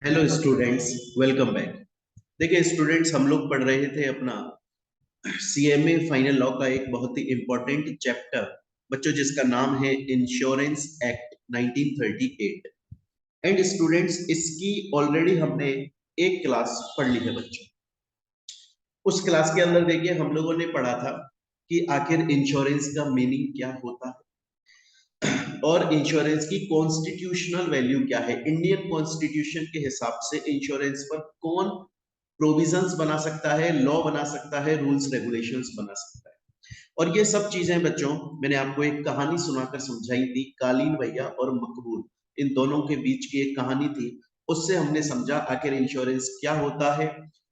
Hello students, welcome back. देखिए students, हम लोग पढ़ रहे थे अपना सीएमए फाइनल लॉ का एक बहुत ही इंपॉर्टेंट चैप्टर बच्चों, जिसका नाम है इंश्योरेंस एक्ट 1938। एंड स्टूडेंट्स, इसकी ऑलरेडी हमने एक क्लास पढ़ ली है बच्चों। उस क्लास के अंदर देखिए हम लोगों ने पढ़ा था कि आखिर इंश्योरेंस का मीनिंग क्या होता है और इंश्योरेंस की कॉन्स्टिट्यूशनल वैल्यू क्या है। इंडियन कॉन्स्टिट्यूशन के हिसाब से इंश्योरेंस पर कौन प्रोविजंस बना सकता है, लॉ बना सकता है, रूल्स रेगुलेशंस बना सकता है। और ये सब चीजें बच्चों, मैंने आपको एक कहानी सुनाकर समझाई थी, कालीन भैया और मकबूल, इन दोनों के बीच की एक कहानी थी। उससे हमने समझा आखिर इंश्योरेंस क्या होता है,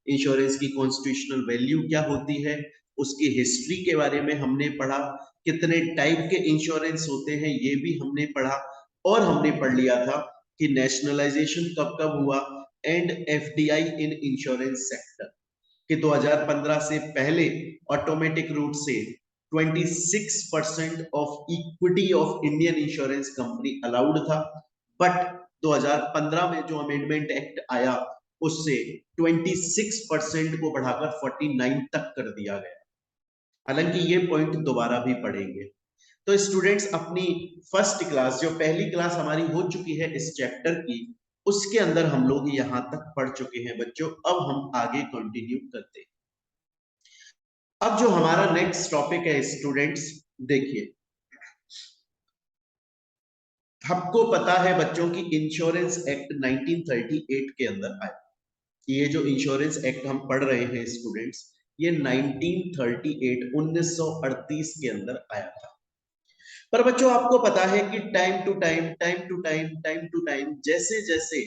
इंश्योरेंस की कॉन्स्टिट्यूशनल वैल्यू क्या होती है, उसकी हिस्ट्री के बारे में हमने पढ़ा, कितने टाइप के इंश्योरेंस होते हैं ये भी हमने पढ़ा। और हमने पढ़ लिया था कि नेशनलाइजेशन कब कब हुआ and FDI in insurance sector, कि 2015 से पहले ऑटोमेटिक रूट से 26% of equity of Indian insurance company allowed था। बट 2015 में जो अमेंडमेंट एक्ट आया उससे 26% को बढ़ाकर 49 तक कर दिया गया। हालांकि ये पॉइंट दोबारा भी पढ़ेंगे। तो स्टूडेंट्स, अपनी फर्स्ट क्लास, जो पहली क्लास हमारी हो चुकी है इस चैप्टर की, उसके अंदर हम लोग यहां तक पढ़ चुके हैं बच्चों। अब हम आगे कंटिन्यू करते हैं। अब जो हमारा नेक्स्ट टॉपिक है स्टूडेंट्स, देखिए हमको पता है बच्चों की इंश्योरेंस एक्ट 1938 के अंदर आया। ये जो इंश्योरेंस एक्ट हम पढ़ रहे हैं स्टूडेंट्स, ये 1938 1938 के अंदर आया था। पर बच्चों आपको पता है कि टाइम टू टाइम जैसे जैसे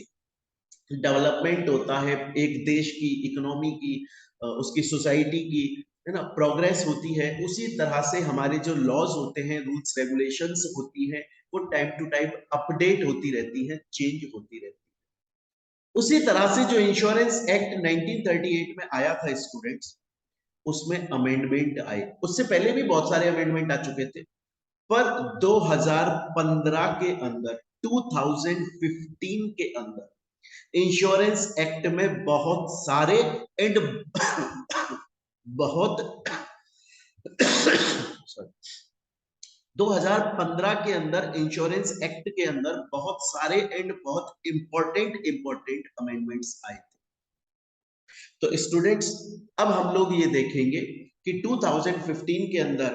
डेवलपमेंट होता है एक देश की इकोनॉमी की, उसकी सोसाइटी की, है ना, प्रोग्रेस होती है, उसी तरह से हमारे जो लॉज होते हैं, रूल्स रेगुलेशंस होती हैं, वो टाइम टू टाइम अपडेट होती रहती है, चेंज होती रहती है। उसी तरह से जो इंश्योरेंस एक्ट 1938 में आया था स्टूडेंट्स, उसमें अमेंडमेंट आए। उससे पहले भी बहुत सारे अमेंडमेंट आ चुके थे, पर 2015 के अंदर, 2015 के अंदर इंश्योरेंस एक्ट में बहुत सारे एंड बहुत सॉरी 2015 के अंदर इंश्योरेंस एक्ट के अंदर बहुत सारे एंड बहुत इंपॉर्टेंट अमेंडमेंट्स आए थे। तो स्टूडेंट्स, अब हम लोग ये देखेंगे कि 2015 के अंदर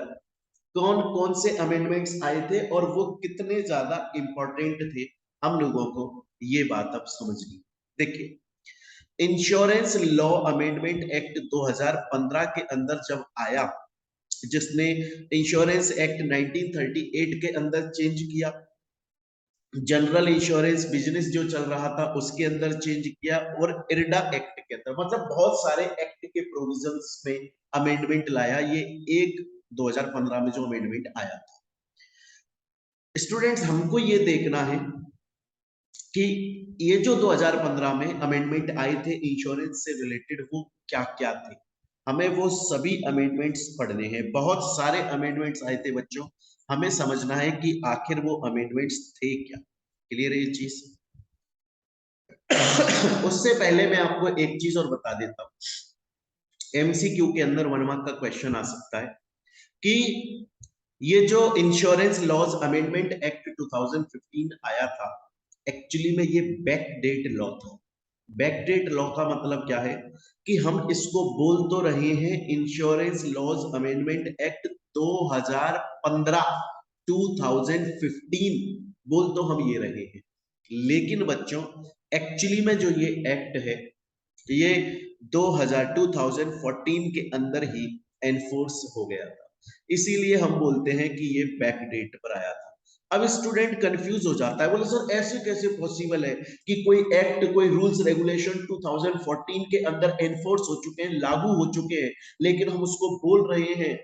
कौन कौन से अमेंडमेंट्स आए थे और वो कितने ज्यादा इंपॉर्टेंट थे। हम लोगों को ये बात अब समझनी। देखिए, इंश्योरेंस लॉ अमेंडमेंट एक्ट 2015 के अंदर जब आया, जिसने इंश्योरेंस एक्ट 1938 के अंदर चेंज किया, जनरल इंश्योरेंस बिजनेस जो चल रहा था उसके अंदर चेंज किया, और इरडा एक्ट के अंदर, मतलब बहुत सारे एक्ट के प्रोविजंस में अमेंडमेंट लाया। ये एक 2015 में जो अमेंडमेंट आया था, स्टूडेंट्स हमको ये देखना है कि ये जो 2015 में अमेंडमेंट आए थे इंश्योरेंस से रिलेटेड, वो क्या क्या थे। हमें वो सभी अमेंडमेंट्स पढ़ने हैं। बहुत सारे अमेंडमेंट्स आए थे बच्चों, हमें समझना है कि आखिर वो अमेंडमेंट्स थे क्या। क्लियर है ये चीज? उससे पहले मैं आपको एक चीज और बता देता हूं, एमसीक्यू के अंदर 1 मार्क का क्वेश्चन आ सकता है कि ये जो इंश्योरेंस लॉज अमेंडमेंट एक्ट 2015 आया था, एक्चुअली में ये बैकडेट लॉ था। बैकडेट लॉ का मतलब क्या है कि हम इसको बोल तो रहे हैं इंश्योरेंस लॉज अमेंडमेंट एक्ट 2015, 2015 बोल तो हम ये रहे हैं, लेकिन बच्चों एक्चुअली में जो ये एक्ट है, ये 2014 के अंदर ही एनफोर्स हो गया था। इसीलिए हम बोलते हैं कि ये बैक डेट पर आया था। अब स्टूडेंट कंफ्यूज हो जाता है, बोले सर ऐसे कैसे पॉसिबल है कि कोई एक्ट, कोई रूल्स रेगुलेशन 2014 के अंदर एनफोर्स हो चुके हैं, लागू हो चुके हैं, लेकिन हम उसको बोल रहे हैं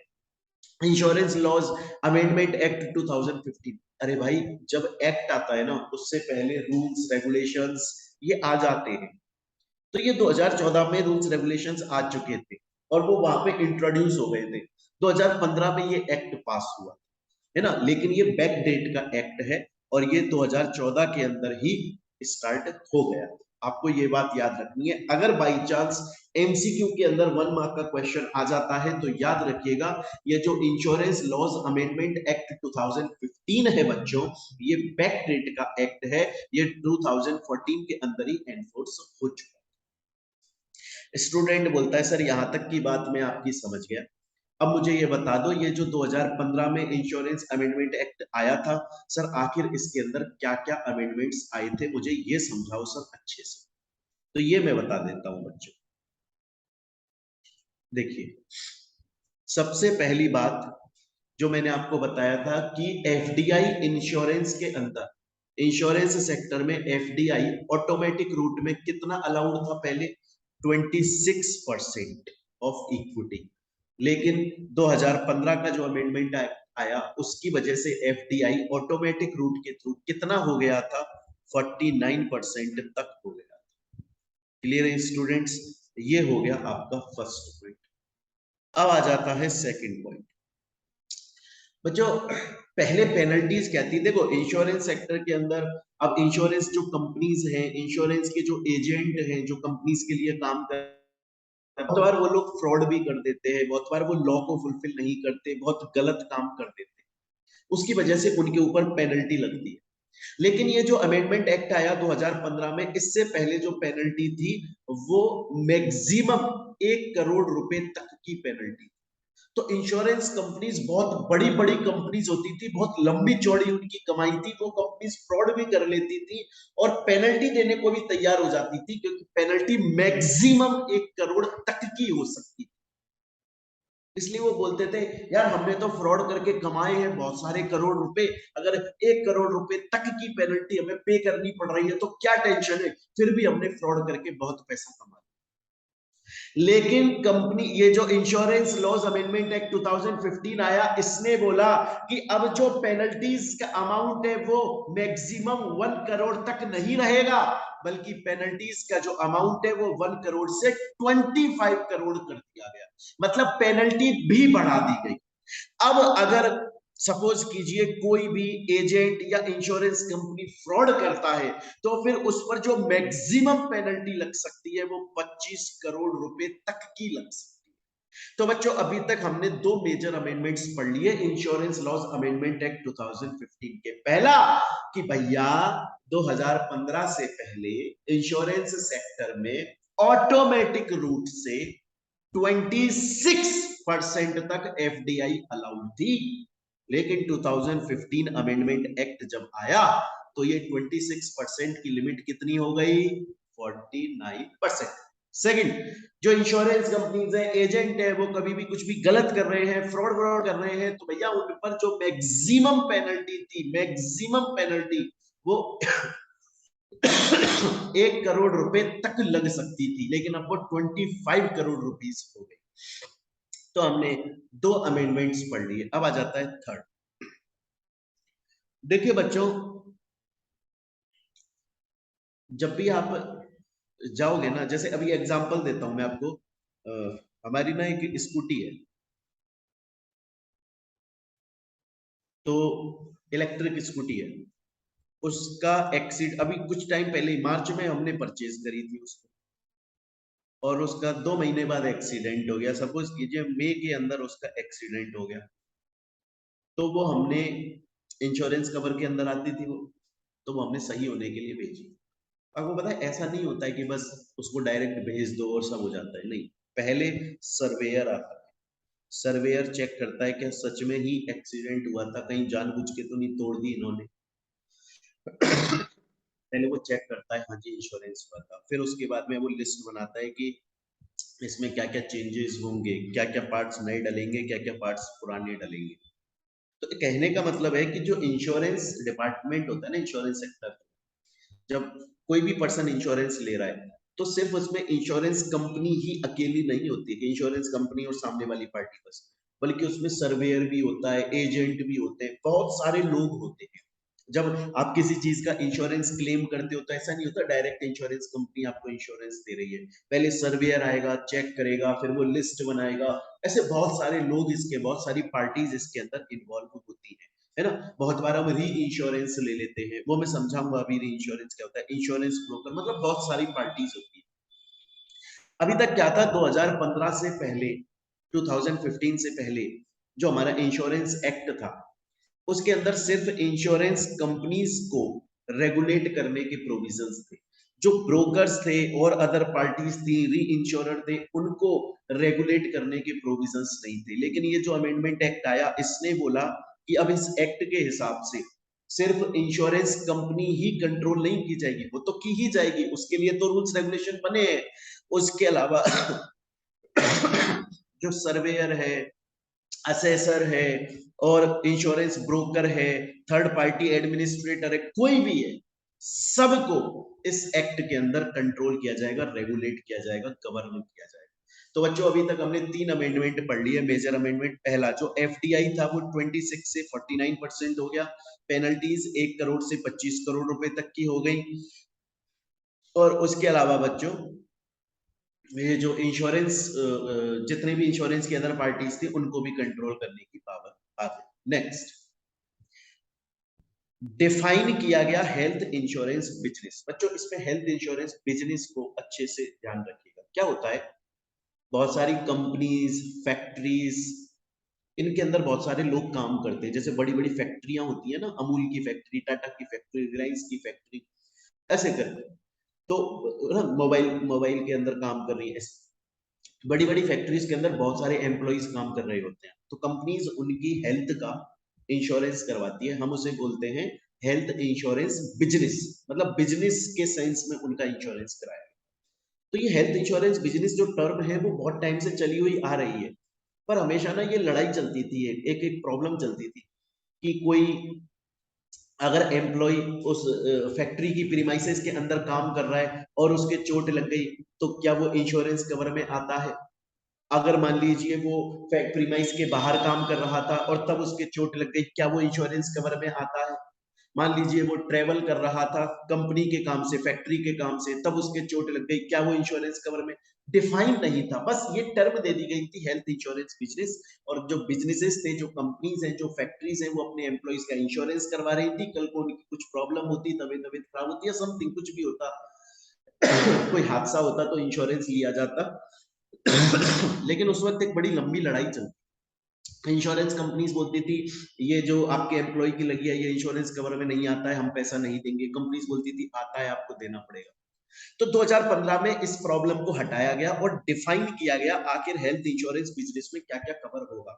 इंश्योरेंस लॉज अमेंडमेंट एक्ट 2015। अरे भाई, जब एक्ट आता है ना, उससे पहले रूल्स रेगुलेशंस ये आ जाते हैं। तो ये 2014 में रूल्स रेगुलेशंस आ चुके थे और वो वहां पे इंट्रोड्यूस हो गए थे। 2015 में ये एक्ट पास हुआ है ना, लेकिन ये बैक डेट का एक्ट है और ये 2014 के अंदर ही स्टार्ट हो गया। आपको ये बात याद रखनी है। अगर बाई चांस एमसीक्यू के अंदर 1 मार्क का क्वेश्चन आ जाता है तो याद रखिएगा, ये जो इंश्योरेंस लॉज अमेंडमेंट एक्ट 2015 है बच्चों, ये बैक डेट का एक्ट है, ये 2014 के अंदर ही एनफोर्स हो चुका। स्टूडेंट बोलता है सर यहां तक की बात मैं आपकी समझ गया, अब मुझे ये बता दो ये जो 2015 में इंश्योरेंस अमेंडमेंट एक्ट आया था सर, आखिर इसके अंदर क्या क्या अमेंडमेंट्स आए थे, मुझे ये समझाओ सर अच्छे से। तो ये मैं बता देता हूं बच्चों। देखिए, सबसे पहली बात जो मैंने आपको बताया था कि एफडीआई इंश्योरेंस के अंदर, इंश्योरेंस सेक्टर में एफडीआई ऑटोमेटिक रूट में कितना अलाउड था पहले, 26% ऑफ इक्विटी। लेकिन 2015 का जो अमेंडमेंट आया उसकी वजह से एफडीआई ऑटोमेटिक रूट के थ्रू कितना हो गया था, 49% तक हो गया। क्लियर है स्टूडेंट्स, ये हो गया आपका फर्स्ट पॉइंट। अब आ जाता है सेकंड पॉइंट। बच्चों पहले पेनल्टीज क्या थी, देखो इंश्योरेंस सेक्टर के अंदर अब इंश्योरेंस जो कंपनीज हैं, इंश्योरेंस के जो एजेंट हैं जो कंपनीज के लिए काम कर, बहुत बार वो लोग फ्रॉड भी कर देते हैं, बहुत बार वो लॉ को फुलफिल नहीं करते, बहुत गलत काम कर देते हैं, उसकी वजह से उनके ऊपर पेनल्टी लगती है। लेकिन ये जो अमेंडमेंट एक्ट आया 2015 में, इससे पहले जो पेनल्टी थी वो मैक्सिमम 1 करोड़ रुपए तक की पेनल्टी। तो इंश्योरेंस कंपनीज बहुत बड़ी बड़ी कंपनीज होती थी, बहुत लंबी चौड़ी उनकी कमाई थी, वो कंपनीज फ्रॉड भी कर लेती थी और पेनल्टी देने को भी तैयार हो जाती थी, क्योंकि पेनल्टी मैक्सिमम 1 करोड़ तक की हो सकती थी। इसलिए वो बोलते थे यार हमने तो फ्रॉड करके कमाए हैं बहुत सारे करोड़ रुपए, अगर 1 करोड़ रुपए तक की पेनल्टी हमें पे करनी पड़ रही है तो क्या टेंशन है, फिर भी हमने फ्रॉड करके बहुत पैसा कमाया। लेकिन कंपनी, ये जो इंश्योरेंस लॉज अमेंडमेंट एक्ट 2015 आया, इसने बोला कि अब जो पेनल्टीज का अमाउंट है वो मैक्सिमम 1 करोड़ तक नहीं रहेगा, बल्कि पेनल्टीज का जो अमाउंट है वो 1 करोड़ से 25 करोड़ कर दिया गया, मतलब पेनल्टी भी बढ़ा दी गई। अब अगर सपोज कीजिए कोई भी एजेंट या इंश्योरेंस कंपनी फ्रॉड करता है तो फिर उस पर जो मैक्सिमम पेनल्टी लग सकती है वो 25 करोड़ रुपए तक की लग सकती है। तो बच्चों अभी तक हमने दो मेजर अमेंडमेंट्स पढ़ लिए इंश्योरेंस लॉज अमेंडमेंट एक्ट 2015 के। पहला कि भैया 2015 से पहले इंश्योरेंस सेक्टर में ऑटोमेटिक रूट से 26% तक एफडीआई अलाउड थी, लेकिन 2015 अमेंडमेंट एक्ट जब आया तो ये 26% की लिमिट कितनी हो गई, 49%। सेकंड, जो इंश्योरेंस कंपनीज है, एजेंट है, वो कभी भी कुछ भी गलत कर रहे हैं, फ्रॉड कर रहे हैं, तो भैया उन पर जो मैक्सिमम पेनल्टी थी, मैक्सिमम पेनल्टी वो 1 करोड़ रुपए तक लग सकती थी, लेकिन अब वो 25 करोड़ रुपीज हो गई। तो हमने दो अमेंडमेंट्स पढ़ लिए। अब आ जाता है थर्ड। देखिए बच्चों, जब भी आप जाओगे ना, जैसे अभी एग्जांपल देता हूं मैं आपको, हमारी ना एक स्कूटी है, तो इलेक्ट्रिक स्कूटी है, उसका एक्सीड अभी कुछ टाइम पहले मार्च में हमने परचेज करी थी उसको, और उसका 2 महीने बाद एक्सीडेंट हो गया। सपोज कीजिए मई के अंदर उसका एक्सीडेंट हो गया, तो वो हमने इंश्योरेंस कवर के अंदर आती थी वो, तो वो हमने सही होने के लिए भेजी। आपको पता है ऐसा नहीं होता है कि बस उसको डायरेक्ट भेज दो और सब हो जाता है, नहीं, पहले सर्वेयर आता है, सर्वेयर चेक करता है कि सच में ही एक्सीडेंट हुआ था, कहीं जानबूझ के तो नहीं तोड़ दी इन्होंने। पहले वो चेक करता है हाँ जी इंश्योरेंस हुआ था, फिर उसके बाद में वो लिस्ट बनाता है कि इसमें क्या क्या चेंजेस होंगे, क्या क्या पार्ट्स नए डलेंगे, क्या क्या पार्ट्स पुराने डलेंगे। तो कहने का मतलब है कि जो इंश्योरेंस डिपार्टमेंट होता है ना, इंश्योरेंस सेक्टर, जब कोई भी पर्सन इंश्योरेंस ले रहा है तो सिर्फ उसमें इंश्योरेंस कंपनी ही अकेली नहीं होती है कि इंश्योरेंस कंपनी और सामने वाली पार्टी बस, बल्कि उसमें सर्वेयर भी होता है, एजेंट भी होते हैं, बहुत सारे लोग होते हैं। जब आप किसी चीज का इंश्योरेंस क्लेम करते हो तो ऐसा नहीं होता डायरेक्ट इंश्योरेंस कंपनी आपको इंश्योरेंस दे रही है, पहले सर्वेयर आएगा, चेक करेगा, फिर वो लिस्ट बनाएगा, ऐसे बहुत सारे लोग इसके, बहुत सारी पार्टीज इसके अंदर इन्वॉल्व होती है। है ना। बहुत बार हम री इंश्योरेंस ले लेते हैं, वो मैं समझाऊंगा अभी री इंश्योरेंस क्या होता है। इंश्योरेंस ब्रोकर मतलब बहुत सारी पार्टीज होती है। अभी तक क्या था, 2015 से पहले, 2015 से पहले जो हमारा इंश्योरेंस एक्ट था, उसके अंदर सिर्फ इंश्योरेंस कंपनीज को रेगुलेट करने के प्रोविजंस थे। जो ब्रोकर्स थे और अदर पार्टीज थी, री इंश्योरर थे, उनको रेगुलेट करने के प्रोविजंस नहीं थे। लेकिन ये जो अमेंडमेंट एक्ट आया, इसने बोला कि अब इस एक्ट के हिसाब से सिर्फ इंश्योरेंस कंपनी ही कंट्रोल नहीं की जाएगी, वो तो की ही जाएगी, उसके लिए तो रूल्स रेगुलेशन बने हैं। उसके अलावा जो सर्वेयर है, असेसर है और इंश्योरेंस ब्रोकर है, थर्ड पार्टी एडमिनिस्ट्रेटर है, कोई भी है, सबको इस एक्ट के अंदर कंट्रोल किया जाएगा, रेगुलेट किया जाएगा, गवर्न किया जाएगा। तो बच्चों अभी तक हमने 3 अमेंडमेंट पढ़ लिए। मेजर अमेंडमेंट पहला जो एफडीआई था वो 26 से 49% हो गया, पेनल्टीज 1 करोड़ से 25 करोड़ रुपए तक की हो गई। और उसके अलावा बच्चों ये जो इंश्योरेंस जितने भी इंश्योरेंस की अदर पार्टीज थी उनको भी कंट्रोल करने की पावर आ गई। नेक्स्ट, डिफाइन किया गया हेल्थ इंश्योरेंस बिजनेस। बच्चों इसमें हेल्थ इंश्योरेंस बिजनेस को अच्छे से ध्यान रखिएगा। क्या होता है, बहुत सारी कंपनीज, फैक्ट्रीज, इनके अंदर बहुत सारे लोग काम करते हैं। जैसे बड़ी बड़ी फैक्ट्रियां होती है ना, अमूल की फैक्ट्री, टाटा की फैक्ट्री, रिलायंस की फैक्ट्री, ऐसे करते हैं। तो ना मोबाइल मोबाइल के अंदर काम कर रही है, बड़ी बड़ी फैक्ट्रीज के अंदर बहुत सारे एम्प्लॉइज काम कर रहे होते हैं। तो कंपनीज उनकी हेल्थ का इंश्योरेंस करवाती है, हम उसे बोलते हैं हेल्थ इंश्योरेंस बिजनेस, मतलब बिजनेस के सेंस में उनका इंश्योरेंस कराया। तो ये हेल्थ इंश्योरेंस बिजनेस जो टर्म है वो बहुत टाइम से चली हुई आ रही है, पर हमेशा ना ये लड़ाई चलती थी, एक एक प्रॉब्लम चलती थी कि कोई अगर एम्प्लॉय उस फैक्ट्री की प्रीमाइसेस के अंदर काम कर रहा है और उसके चोट लग गई, तो क्या वो इंश्योरेंस कवर में आता है। अगर मान लीजिए वो प्रीमाइस के बाहर काम कर रहा था और तब उसके चोट लग गई, क्या वो इंश्योरेंस कवर में आता है। मान लीजिए वो ट्रेवल कर रहा था कंपनी के काम से, फैक्ट्री के काम से, तब उसके चोट लग गई, क्या वो इंश्योरेंस कवर में। डिफाइन नहीं था, बस ये टर्म दे दी गई थी हेल्थ इंश्योरेंस बिजनेस। और जो बिजनेसेस थे, जो कंपनीज हैं, जो फैक्ट्रीज हैं, वो अपने एम्प्लॉइज का इंश्योरेंस करवा रही थी। कल को उनकी कुछ प्रॉब्लम होती, तबीयत तबीयत खराब होती है, समथिंग कुछ भी होता, कोई हादसा होता, तो इंश्योरेंस लिया जाता। लेकिन उस वक्त एक बड़ी लंबी लड़ाई चलती। इंश्योरेंस कंपनीज बोलती थी ये जो आपके एम्प्लॉय की लगी है ये इंश्योरेंस कवर में नहीं आता है, हम पैसा नहीं देंगे। कंपनीज बोलती थी आता है, आपको देना पड़ेगा। तो 2015 में इस प्रॉब्लम को हटाया गया और डिफाइन किया गया आखिर हेल्थ इंश्योरेंस बिजनेस में क्या क्या कवर होगा।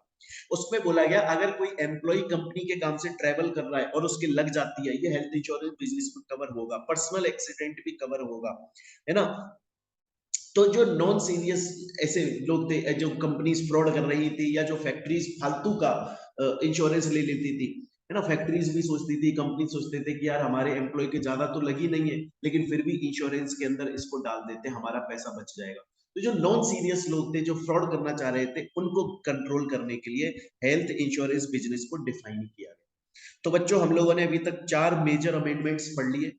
उसमें बोला गया अगर कोई एम्प्लॉय कंपनी के काम से ट्रेवल कर रहा है और उसके लग जाती है, ये हेल्थ इंश्योरेंस बिजनेस में कवर होगा। पर्सनल एक्सीडेंट भी कवर होगा, है ना। तो जो नॉन सीरियस ऐसे लोग थे, जो कंपनीज फ्रॉड कर रही थी या जो फैक्ट्रीज फालतू का इंश्योरेंस ले लेती थी, है ना। फैक्ट्रीज भी सोचती थी, कंपनी सोचते थे कि यार हमारे एम्प्लॉय के ज्यादा तो लगी नहीं है, लेकिन फिर भी इंश्योरेंस के अंदर इसको डाल देते, हमारा पैसा बच जाएगा। तो जो नॉन सीरियस लोग थे, जो फ्रॉड करना चाह रहे थे, उनको कंट्रोल करने के लिए हेल्थ इंश्योरेंस बिजनेस को डिफाइन किया गया। तो बच्चों हम लोगों ने अभी तक 4 मेजर अमेंडमेंट्स पढ़ लिए।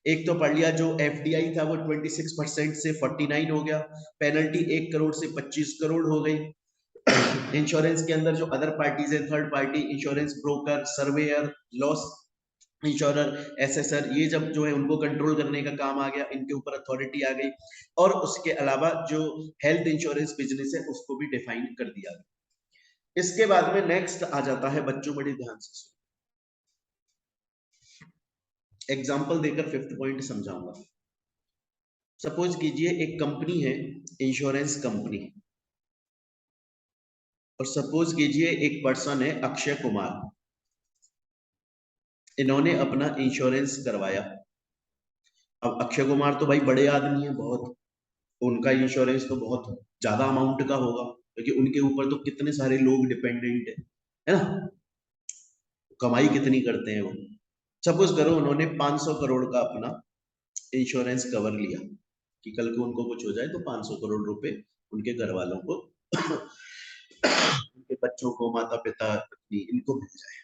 एक तो पढ़ लिया जो एफडीआई था वो 26% से 49 हो गया, पेनल्टी 1 करोड़ से 25 करोड़ हो गई। इंश्योरेंस के अंदर जो अदर पार्टीज है, third party insurance broker, surveyor, loss insurer, assessor, ये जब जो है उनको कंट्रोल करने का काम आ गया, इनके ऊपर अथॉरिटी आ गई। और उसके अलावा जो हेल्थ इंश्योरेंस बिजनेस है उसको भी डिफाइन कर दिया गया। इसके बाद में नेक्स्ट आ जाता है बच्चों, बड़ी ध्यान से एग्जाम्पल देकर फिफ्थ पॉइंट समझाऊंगा। सपोज कीजिए एक कंपनी है, इंश्योरेंस कंपनी, और सपोज कीजिए एक पर्सन है अक्षय कुमार, इन्होंने अपना इंश्योरेंस करवाया। अब अक्षय कुमार तो भाई बड़े आदमी है बहुत, उनका इंश्योरेंस तो बहुत ज्यादा अमाउंट का होगा, क्योंकि उनके ऊपर तो कितने सारे लोग डिपेंडेंट है ना, कमाई कितनी करते हैं वो। सपोज करो उन्होंने 500 करोड़ का अपना इंश्योरेंस कवर लिया कि कल को उनको कुछ हो जाए तो 500 करोड़ रुपए उनके घर वालों को, उनके बच्चों को, माता पिता, पत्नी, इनको मिल जाए।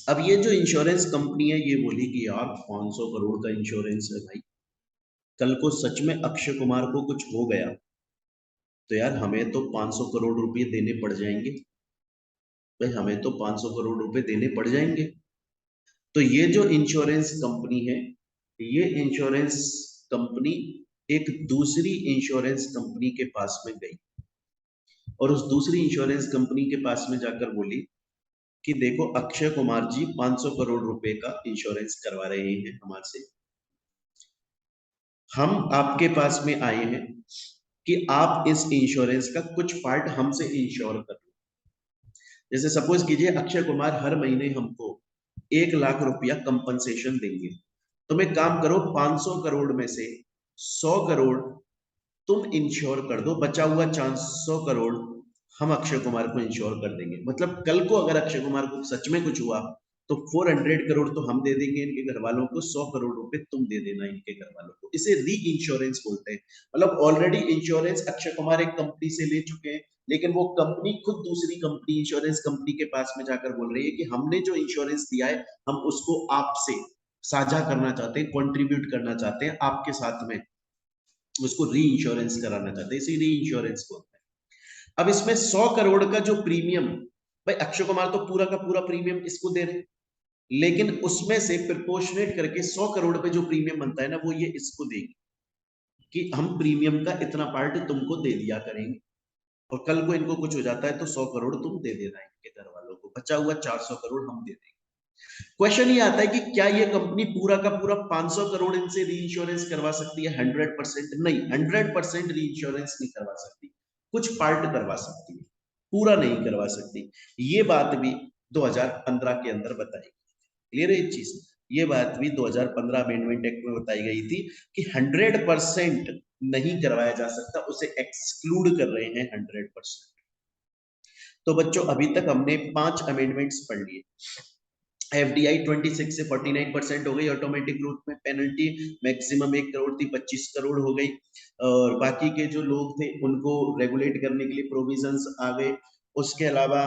अब ये जो इंश्योरेंस कंपनी है ये बोली कि यार 500 करोड़ का इंश्योरेंस है भाई, कल को सच में अक्षय कुमार को कुछ हो गया तो यार हमें तो 500 करोड़ रुपए देने पड़ जाएंगे। भाई हमें तो 500 करोड़ रुपए देने पड़ जाएंगे। तो ये जो इंश्योरेंस कंपनी है, ये इंश्योरेंस कंपनी एक दूसरी इंश्योरेंस कंपनी के पास में गई और उस दूसरी इंश्योरेंस कंपनी के पास में जाकर बोली कि देखो अक्षय कुमार जी 500 करोड़ रुपए का इंश्योरेंस करवा रहे हैं हमारे से, हम आपके पास में आए हैं कि आप इस इंश्योरेंस का कुछ पार्ट हमसे इंश्योर कर लो। जैसे सपोज कीजिए अक्षय कुमार हर महीने हमको 1 लाख रुपया कंपनसेशन देंगे, तुम एक काम करो 500 करोड़ में से 100 करोड़ तुम इंश्योर कर दो, बचा हुआ 400 करोड़ हम अक्षय कुमार को इंश्योर कर देंगे। मतलब कल को अगर अक्षय कुमार को सच में कुछ हुआ तो 400 करोड़ तो हम दे देंगे इनके घर वालों को, 100 करोड़ रुपए तुम दे देना इनके घर वालों को। इसे री इंश्योरेंस बोलते हैं। मतलब ऑलरेडी इंश्योरेंस अक्षय कुमार एक कंपनी से ले चुके हैं, लेकिन वो कंपनी खुद दूसरी कंपनी इंश्योरेंस कंपनी के पास में जाकर बोल रही है कि हमने जो इंश्योरेंस दिया है हम उसको आपसे साझा करना चाहते हैं, कंट्रीब्यूट करना चाहते हैं आपके साथ में, उसको री इंश्योरेंस कराना चाहते हैं, इसी री इंश्योरेंस को। अब इसमें 100 करोड़ का जो प्रीमियम, भाई अक्षय कुमार तो पूरा का पूरा प्रीमियम इसको दे रहे, लेकिन उसमें से प्रिपोर्शनेट करके 100 करोड़ पे जो प्रीमियम बनता है ना वो ये इसको देगी कि हम प्रीमियम का इतना पार्ट तुमको दे दिया करेंगे और कल को इनको कुछ हो जाता है तो 100 करोड़ तुम दे देना इनके घर वालों को, बचा हुआ 400 करोड़ हम दे देंगे। क्वेश्चन ये आता है कि क्या ये कंपनी पूरा का पूरा 500 करोड़ इनसे री इंश्योरेंस करवा सकती है? 100% नहीं, 100% री इंश्योरेंस नहीं करवा सकती, कुछ पार्ट करवा सकती है, पूरा नहीं करवा सकती। ये बात भी 2015 के अंदर बताई, क्लियर है ये चीज? ये बात भी 2015 अमेंडमेंट एक्ट में बताई गई थी कि 100% नहीं करवाया जा सकता, उसे एक्सक्लूड कर रहे हैं 100%। तो बच्चों अभी तक हमने 5 अमेंडमेंट्स पढ़ लिए। एफडीआई 26 से 49% हो गई, ऑटोमेटिक रूट में पेनल्टी मैक्सिमम 1 करोड़ थी 25 करोड़ हो गई, और बाकी के जो लोग थे उनको रेगुलेट करने के लिए प्रोविजंस आ गए। उसके अलावा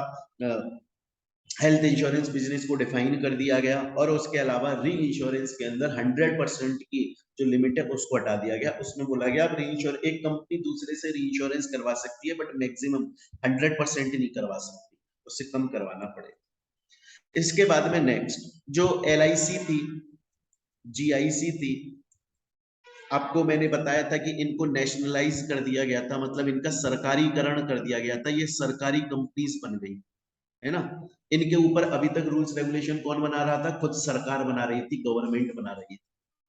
हेल्थ इंश्योरेंस बिजनेस को डिफाइन कर दिया गया और उसके अलावा री इंश्योरेंस के अंदर 100% की जो लिमिट है उसको हटा दिया गया। उसमें बोला गया अब री इंश्योर एक कंपनी दूसरे से री इंश्योरेंस करवा सकती है बट मैक्सिमम 100% नहीं करवा सकती, उससे कम करवाना पड़ेगा। इसके बाद में नेक्स्ट जो LIC थी, GIC थी, आपको मैंने बताया था कि इनको नेशनलाइज कर दिया गया था, मतलब इनका सरकारीकरण कर दिया गया था, ये सरकारी कंपनीज बन गई, है ना। इनके ऊपर अभी तक रूल्स रेगुलेशन कौन बना रहा था? खुद सरकार बना रही थी, गवर्नमेंट बना रही थी।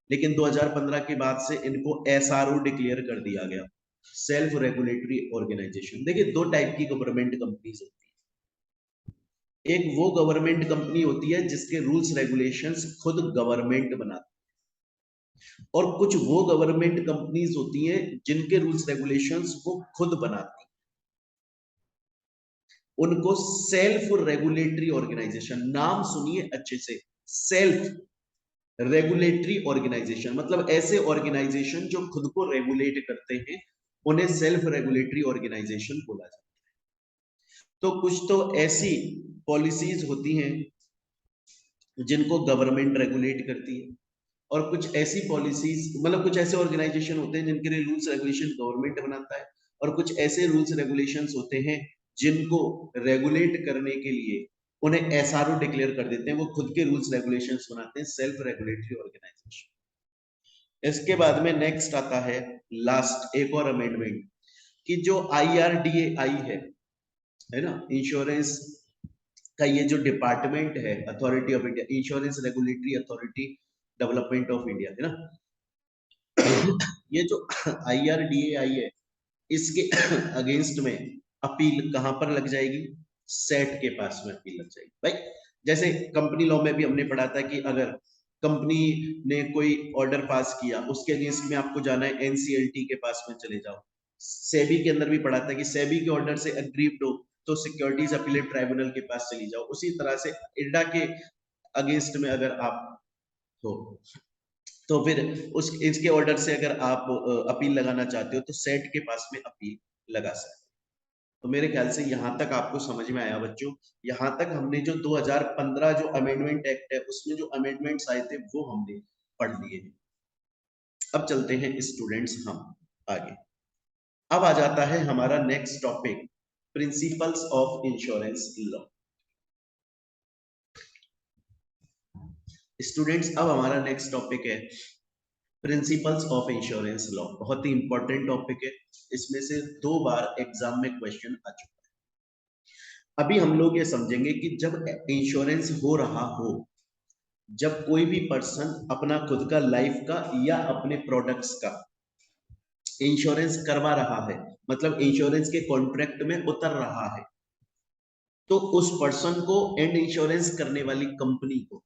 लेकिन 2015 के बाद से इनको SRO डिक्लेयर कर दिया गया, सेल्फ रेगुलेटरी ऑर्गेनाइजेशन। देखिए दो टाइप की गवर्नमेंट कंपनीज होती है, एक वो गवर्नमेंट कंपनी होती है जिसके रूल्स रेगुलेशंस खुद गवर्नमेंट बनाती है, और कुछ वो गवर्नमेंट कंपनीज होती हैं जिनके रूल्स रेगुलेशंस वो खुद बनाती है, उनको सेल्फ रेगुलेटरी ऑर्गेनाइजेशन, नाम सुनिए अच्छे से, सेल्फ रेगुलेटरी ऑर्गेनाइजेशन, मतलब ऐसे ऑर्गेनाइजेशन जो खुद को रेगुलेट करते हैं उन्हें सेल्फ रेगुलेटरी ऑर्गेनाइजेशन बोला जाता है। तो कुछ तो ऐसी पॉलिसीज होती हैं जिनको गवर्नमेंट रेगुलेट करती है, और कुछ ऐसी पॉलिसीज, मतलब कुछ ऐसे ऑर्गेनाइजेशन होते हैं जिनके लिए रूल्स रेगुलेशन गवर्नमेंट बनाता है, और कुछ ऐसे रूल्स रेगुलेशंस होते हैं जिनको रेगुलेट करने के लिए उन्हें SRO डिक्लेयर कर देते हैं, वो खुद के रूल्स रेगुलेशंस बनाते हैं, सेल्फ रेगुलेटरी ऑर्गेनाइजेशन। इसके बाद में नेक्स्ट आता है लास्ट एक और अमेंडमेंट कि जो IRDA आई है ना, इंश्योरेंस का ये जो डिपार्टमेंट है, authority of India, insurance regulatory authority development of India, है ना। ये जो IRDA आई है इसके अगेंस्ट में अपील कहां पर लग जाएगी? सेट के पास में अपील लग जाएगी। भाई जैसे कंपनी लॉ में भी हमने पढ़ा था कि अगर कंपनी ने कोई ऑर्डर पास किया उसके अगेंस्ट में आपको जाना है NCLT के पास में चले जाओ। सेबी के अंदर भी पढ़ा था कि सेबी के ऑर्डर से अग्रीव्ड हो तो सिक्योरिटीज अपीलेट ट्राइब्यूनल के पास चली जाओ। उसी तरह से इरडा के अगेंस्ट में अगर आप हो तो फिर उस इसके ऑर्डर से अगर आप अपील लगाना चाहते हो तो सेट के पास में अपील लगा सकते हो। तो मेरे ख्याल से यहां तक आपको समझ में आया बच्चों। यहां तक हमने जो 2015 जो अमेंडमेंट एक्ट है उसमें जो अमेंडमेंट्स आए थे वो हमने पढ़ लिए हैं। अब चलते हैं स्टूडेंट्स हम आगे। अब आ जाता है हमारा next topic, principles of insurance law. Students, अब हमारा नेक्स्ट टॉपिक है प्रिंसिपल्स ऑफ इंश्योरेंस लॉ। बहुत ही इंपॉर्टेंट टॉपिक है, इसमें से 2 बार एग्जाम में क्वेश्चन आ चुका है। अभी हम लोग ये समझेंगे कि जब इंश्योरेंस हो रहा हो, जब कोई भी पर्सन अपना खुद का लाइफ का या अपने प्रोडक्ट्स का इंश्योरेंस करवा रहा है, मतलब इंश्योरेंस के कॉन्ट्रैक्ट में उतर रहा है, तो उस पर्सन को एंड इंश्योरेंस करने वाली कंपनी को,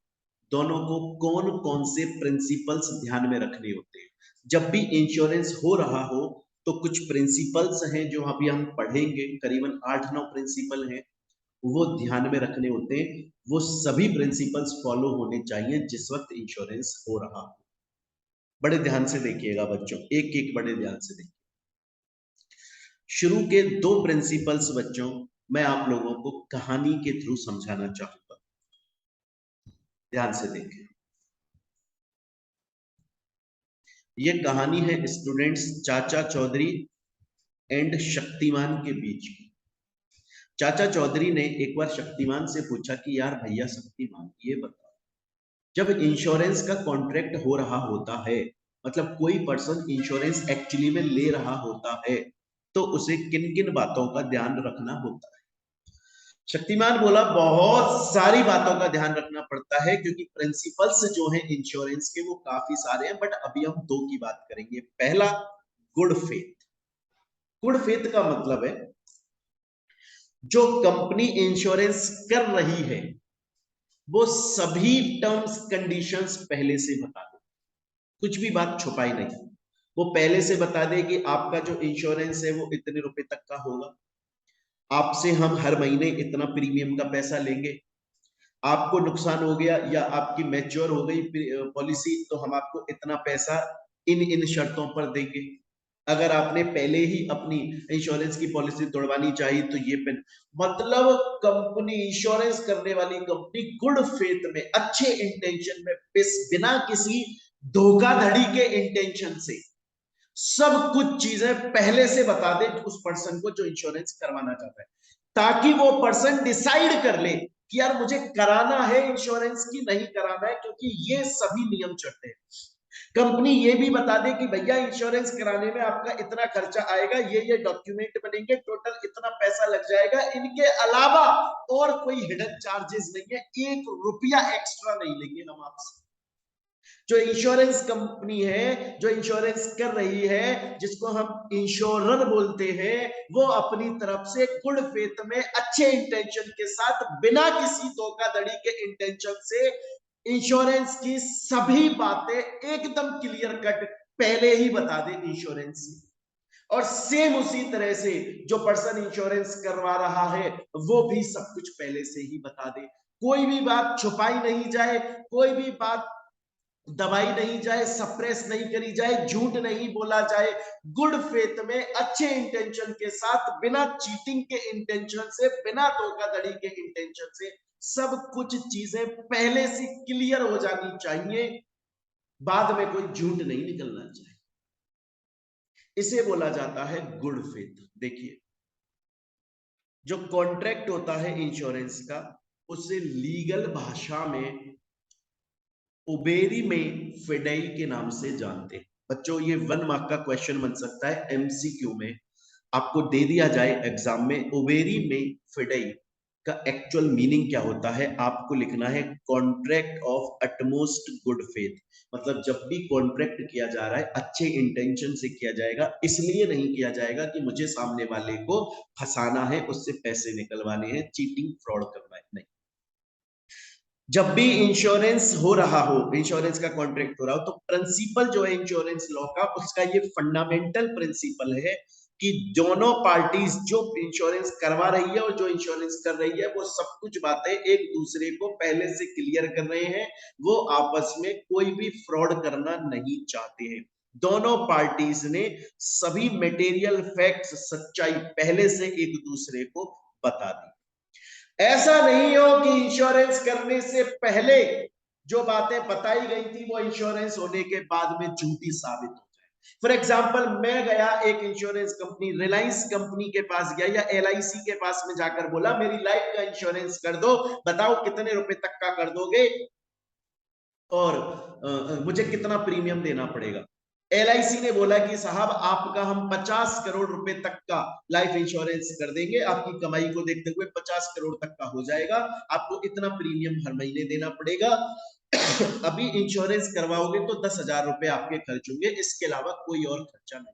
दोनों को कौन कौन से प्रिंसिपल्स ध्यान में रखने होते हैं। जब भी इंश्योरेंस हो रहा हो तो कुछ प्रिंसिपल्स हैं जो अभी हम पढ़ेंगे, करीबन 8-9 प्रिंसिपल हैं, वो ध्यान में रखने होते हैं। वो सभी प्रिंसिपल्स फॉलो होने चाहिए जिस वक्त इंश्योरेंस हो रहा हो। बड़े ध्यान से देखिएगा बच्चों, एक एक बड़े ध्यान से देखिए। शुरू के 2 प्रिंसिपल्स बच्चों मैं आप लोगों को कहानी के थ्रू समझाना चाहूंगा, ध्यान से देखें। ये कहानी है स्टूडेंट्स चाचा चौधरी एंड शक्तिमान के बीच की। चाचा चौधरी ने एक बार शक्तिमान से पूछा कि यार भैया शक्तिमान, ये बताओ, जब इंश्योरेंस का कॉन्ट्रैक्ट हो रहा होता है, मतलब कोई पर्सन इंश्योरेंस एक्चुअली में ले रहा होता है, तो उसे किन किन बातों का ध्यान रखना होता है। शक्तिमान बोला बहुत सारी बातों का ध्यान रखना पड़ता है, क्योंकि प्रिंसिपल्स जो हैं इंश्योरेंस के वो काफी सारे हैं, बट अभी हम 2 की बात करेंगे। पहला, गुड फेथ। गुड फेथ का मतलब है जो कंपनी इंश्योरेंस कर रही है वो सभी टर्म्स कंडीशंस पहले से बता दे, कुछ भी बात छुपाई नहीं। वो पहले से बता दे कि आपका जो इंश्योरेंस है वो इतने रुपए तक का होगा, आपसे हम हर महीने इतना प्रीमियम का पैसा लेंगे, आपको नुकसान हो गया या आपकी मैच्योर हो गई पॉलिसी तो हम आपको इतना पैसा इन इन शर्तों पर देंगे। अगर आपने पहले ही अपनी इंश्योरेंस की पॉलिसी तोड़वानी चाहिए तो ये पेन, मतलब कंपनी, इंश्योरेंस करने वाली कंपनी गुड फेथ में, अच्छे इंटेंशन में, बिना किसी धोखाधड़ी के इंटेंशन से सब कुछ चीजें पहले से बता दे उस पर्सन को जो इंश्योरेंस करवाना चाहता है, ताकि वो पर्सन डिसाइड कर ले कि यार मुझे कराना है इंश्योरेंस की नहीं कराना है, क्योंकि ये सभी नियम चढ़ते हैं। कंपनी ये भी बता दे कि भैया इंश्योरेंस कराने में आपका इतना खर्चा आएगा, ये डॉक्यूमेंट बनेंगे, टोटल इतना पैसा लग जाएगा, इनके अलावा और कोई हिडन चार्जेस नहीं है, 1 रुपया एक्स्ट्रा नहीं लेंगे हम आपसे। जो इंश्योरेंस कंपनी है, जो इंश्योरेंस कर रही है, जिसको हम इंश्योरर बोलते हैं, वो अपनी तरफ से गुड फेथ में अच्छे इंटेंशन के साथ, बिना किसी धोखाधड़ी के इंटेंशन से इंश्योरेंस की सभी बातें एकदम क्लियर कट पहले ही बता दे इंश्योरेंस। और सेम उसी तरह से जो पर्सन इंश्योरेंस करवा रहा है वो भी सब कुछ पहले से ही बता दे, कोई भी बात छुपाई नहीं जाए, कोई भी बात दबाई नहीं जाए, सप्रेस नहीं करी जाए, झूठ नहीं बोला जाए, गुड फेथ में अच्छे इंटेंशन के साथ, बिना चीटिंग के इंटेंशन से, बिना धोखाधड़ी के इंटेंशन से, सब कुछ चीजें पहले से क्लियर हो जानी चाहिए, बाद में कोई झूठ नहीं निकलना चाहिए। इसे बोला जाता है गुड फेथ। देखिए, जो कॉन्ट्रैक्ट होता है इंश्योरेंस का, उसे लीगल भाषा में उबेरी में फिडेई के नाम से जानते हैं। बच्चों, ये 1 मार्क का क्वेश्चन बन सकता है एमसीक्यू में, आपको दे दिया जाए एग्जाम में, उबेरी में फिडेई का एक्चुअल मीनिंग क्या होता है, आपको लिखना है contract of utmost good faith. मतलब जब भी कॉन्ट्रैक्ट किया जा रहा है अच्छे इंटेंशन से किया जाएगा, इसलिए नहीं किया जाएगा कि मुझे सामने वाले को फंसाना है, उससे पैसे निकलवाने हैं, चीटिंग फ्रॉड करना है, नहीं। जब भी इंश्योरेंस हो रहा हो, इंश्योरेंस का कॉन्ट्रैक्ट हो रहा हो, तो प्रिंसिपल जो है इंश्योरेंस लॉ का, उसका ये फंडामेंटल प्रिंसिपल है कि दोनों पार्टीज, जो इंश्योरेंस करवा रही है और जो इंश्योरेंस कर रही है, वो सब कुछ बातें एक दूसरे को पहले से क्लियर कर रहे हैं, वो आपस में कोई भी फ्रॉड करना नहीं चाहते हैं। दोनों पार्टीज ने सभी मटेरियल फैक्ट्स, सच्चाई पहले से एक दूसरे को बता दी। ऐसा नहीं हो कि इंश्योरेंस करने से पहले जो बातें बताई गई थी वो इंश्योरेंस होने के बाद में झूठी साबित हो जाए। फॉर एग्जाम्पल, मैं गया एक इंश्योरेंस कंपनी, रिलायंस कंपनी के पास गया या एलआईसी के पास में जाकर बोला मेरी लाइफ का इंश्योरेंस कर दो, बताओ कितने रुपए तक का कर दोगे। और मुझे कितना प्रीमियम देना पड़ेगा। LIC ने बोला कि साहब आपका हम 50 करोड़ रुपए तक का लाइफ इंश्योरेंस कर देंगे, आपकी कमाई को देखते हुए 50 करोड़ तक का हो जाएगा, आपको इतना प्रीमियम हर महीने देना पड़ेगा। अभी इंश्योरेंस करवाओगे तो 10,000 रुपए आपके खर्च होंगे, इसके अलावा कोई और खर्चा नहीं।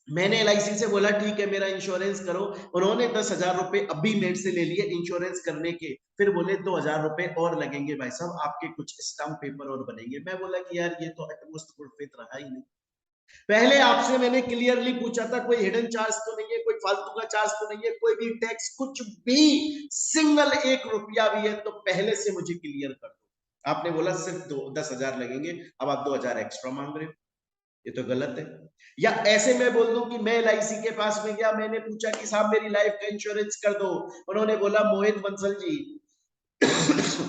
मैंने LIC से बोला ठीक है मेरा इंश्योरेंस करो, उन्होंने 10,000 रुपए अभी मेरे से ले लिए इंश्योरेंस करने के, फिर बोले 2,000 रुपए और लगेंगे भाई साहब, आपके कुछ स्टाम्प पेपर और बनेंगे। मैं बोला कि यार ये तो एटमोस्ट गुड फेथ रहा ही नहीं। पहले आपसे मैंने क्लियरली पूछा था कोई हिडन चार्ज तो नहीं है, कोई फालतू का चार्ज तो नहीं है, कोई भी टैक्स कुछ भी सिंगल 1 रुपया भी है तो पहले से मुझे क्लियर कर दो। आपने बोला सिर्फ 10,000 लगेंगे, अब आप 2,000 एक्स्ट्रा मांग रहे हो, ये तो गलत है। या ऐसे मैं बोल दूं कि मैं LIC के पास में गया, मैंने पूछा कि साहब मेरी लाइफ का इंश्योरेंस कर दो, उन्होंने बोला मोहित बंसल जी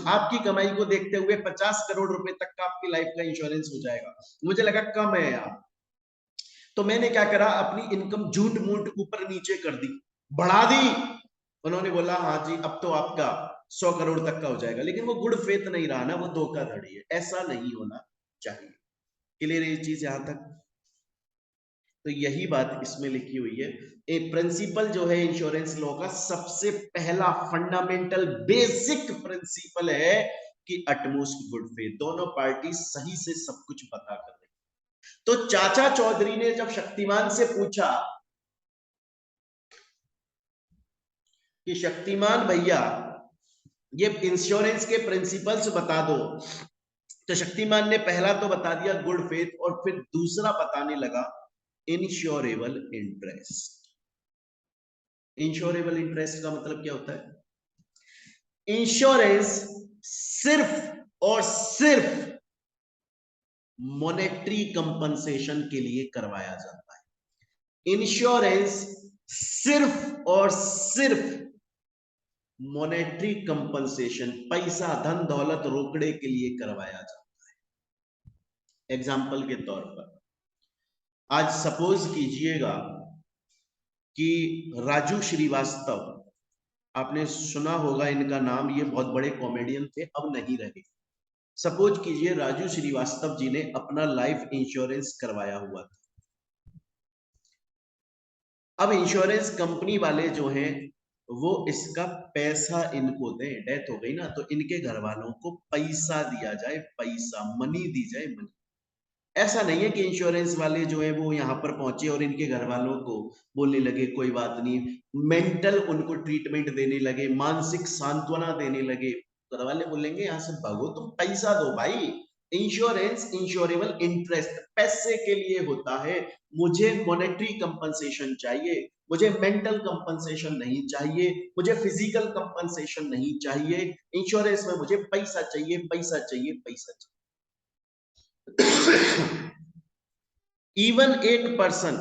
आपकी कमाई को देखते हुए 50 करोड़ रुपए तक का आपकी लाइफ का इंश्योरेंस हो जाएगा। मुझे लगा कम है यार, तो मैंने क्या करा, अपनी इनकम झूठ मूठ ऊपर नीचे कर दी, बढ़ा दी। उन्होंने बोला हाँ जी अब तो आपका 100 करोड़ तक का हो जाएगा, लेकिन वो गुड फेथ नहीं रहा ना, वो धोखाधड़ी है, ऐसा नहीं होना चाहिए। क्लियर है ये चीज यहां तक? तो यही बात इसमें लिखी हुई है। एक प्रिंसिपल जो है इंश्योरेंस लॉ का, सबसे पहला फंडामेंटल बेसिक प्रिंसिपल है कि अटमोस्ट गुड फेथ, दोनों पार्टी सही से सब कुछ पता कर रही। तो चाचा चौधरी ने जब शक्तिमान से पूछा कि शक्तिमान भैया ये इंश्योरेंस के प्रिंसिपल्स बता दो, तो शक्तिमान ने पहला तो बता दिया गुड फेथ, और फिर दूसरा बताने लगा इंश्योरेबल इंटरेस्ट। इंश्योरेबल इंटरेस्ट का मतलब क्या होता है? इंश्योरेंस सिर्फ और सिर्फ मॉनेटरी कंपनसेशन के लिए करवाया जाता है। इंश्योरेंस सिर्फ और सिर्फ मॉनेटरी कंपनसेशन, पैसा धन दौलत रोकड़े के लिए करवाया जाता है। एग्जाम्पल के तौर पर आज सपोज कीजिएगा कि राजू श्रीवास्तव, आपने सुना होगा इनका नाम, ये बहुत बड़े कॉमेडियन थे, अब नहीं रहे। सपोज कीजिए राजू श्रीवास्तव जी ने अपना लाइफ इंश्योरेंस करवाया हुआ था। अब इंश्योरेंस कंपनी वाले जो हैं वो इसका पैसा इनको दें, डेथ हो गई ना तो इनके घर वालों को पैसा दिया जाए, पैसा मनी दी जाए, मनी। ऐसा नहीं है कि इंश्योरेंस वाले जो है वो यहाँ पर पहुंचे और इनके घर वालों को बोलने लगे कोई बात नहीं, मेंटल उनको ट्रीटमेंट देने लगे, मानसिक सांत्वना देने लगे। घर वाले बोलेंगे यहाँ से भागो, तुम पैसा दो भाई। इंश्योरेंस इंश्योरेबल इंटरेस्ट पैसे के लिए होता है। मुझे मॉनेटरी कंपनसेशन चाहिए, मुझे मेंटल कंपनसेशन नहीं चाहिए, मुझे फिजिकल कंपनसेशन नहीं चाहिए। इंश्योरेंस में मुझे पैसा चाहिए, पैसा चाहिए, पैसा चाहिए। इवन एक पर्सन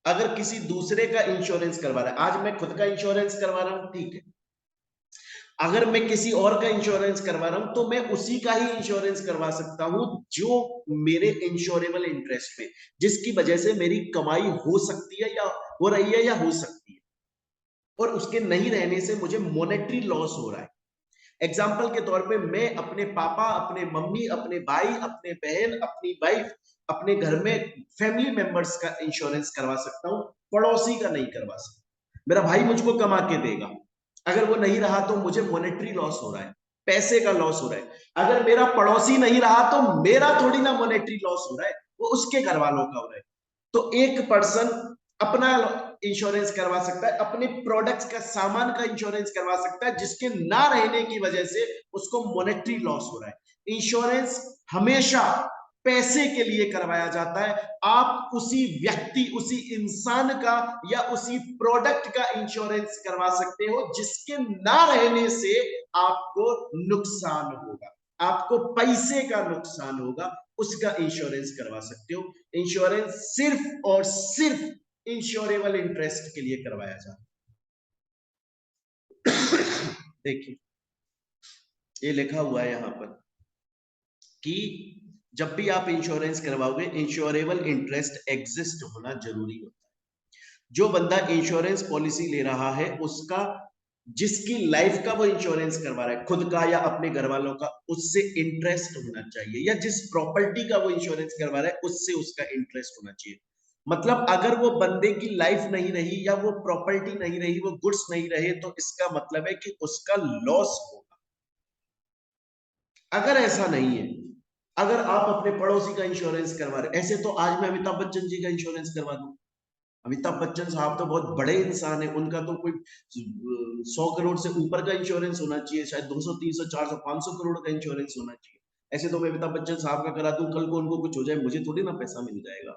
अगर किसी दूसरे का इंश्योरेंस करवा रहा है, आज मैं खुद का इंश्योरेंस करवा रहा हूं, ठीक है, अगर मैं किसी और का इंश्योरेंस करवा रहा हूं तो मैं उसी का ही इंश्योरेंस करवा सकता हूं जो मेरे इंश्योरेबल इंटरेस्ट में, जिसकी वजह से मेरी कमाई हो सकती है या हो रही है या हो सकती है, और उसके नहीं रहने से मुझे मॉनेटरी लॉस हो रहा है। एग्जाम्पल के तौर पे मैं अपने पापा, अपने मम्मी, अपने भाई, अपने बहन, अपनी वाइफ, अपने घर में फैमिली मेंबर्स का इंश्योरेंस करवा सकता हूं, पड़ोसी का नहीं करवा सकता। मेरा भाई मुझको कमा के देगा, अगर वो नहीं रहा तो मुझे मॉनेटरी लॉस हो रहा है, पैसे का लॉस हो रहा है। अगर मेरा पड़ोसी नहीं रहा तो मेरा थोड़ी ना मॉनेटरी लॉस हो रहा है, वो उसके घर वालों का हो रहा है। तो एक पर्सन अपना इंश्योरेंस करवा सकता है, अपने प्रोडक्ट्स का, सामान का इंश्योरेंस करवा सकता है जिसके ना रहने की वजह से उसको मॉनेटरी लॉस हो रहा है। इंश्योरेंस हमेशा पैसे के लिए करवाया जाता है। आप उसी व्यक्ति, उसी इंसान का या उसी प्रोडक्ट का इंश्योरेंस करवा सकते हो जिसके ना रहने से आपको नुकसान होगा, आपको पैसे का नुकसान होगा, उसका इंश्योरेंस करवा सकते हो। इंश्योरेंस सिर्फ और सिर्फ इंश्योरेबल इंटरेस्ट के लिए करवाया जाता है। देखिए ये लिखा हुआ है यहां पर कि जब भी आप इंश्योरेंस करवाओगे इंश्योरेबल इंटरेस्ट एग्जिस्ट होना जरूरी होता है। जो बंदा इंश्योरेंस पॉलिसी ले रहा है उसका जिसकी लाइफ का वो इंश्योरेंस करवा रहा है, खुद का या अपने घर वालों का, उससे इंटरेस्ट होना चाहिए, या जिस प्रॉपर्टी का वो इंश्योरेंस करवा रहा है उससे उसका इंटरेस्ट होना चाहिए। मतलब अगर वो बंदे की लाइफ नहीं रही या वो प्रॉपर्टी नहीं रही, वो गुड्स नहीं रहे, तो इसका मतलब है कि उसका लॉस होगा। अगर ऐसा नहीं है, अगर आप अपने पड़ोसी का इंश्योरेंस करवा रहे, ऐसे तो आज मैं अमिताभ बच्चन जी का इंश्योरेंस करवा दूं। अमिताभ बच्चन साहब तो बहुत बड़े इंसान है, उनका तो कोई 100 करोड़ से ऊपर का इंश्योरेंस होना चाहिए, शायद 200 300 400 500 करोड़ का इंश्योरेंस होना चाहिए। ऐसे तो मैं अमिताभ बच्चन साहब का करा दूं, कल को उनको कुछ हो जाए, मुझे थोड़ी ना पैसा मिल जाएगा।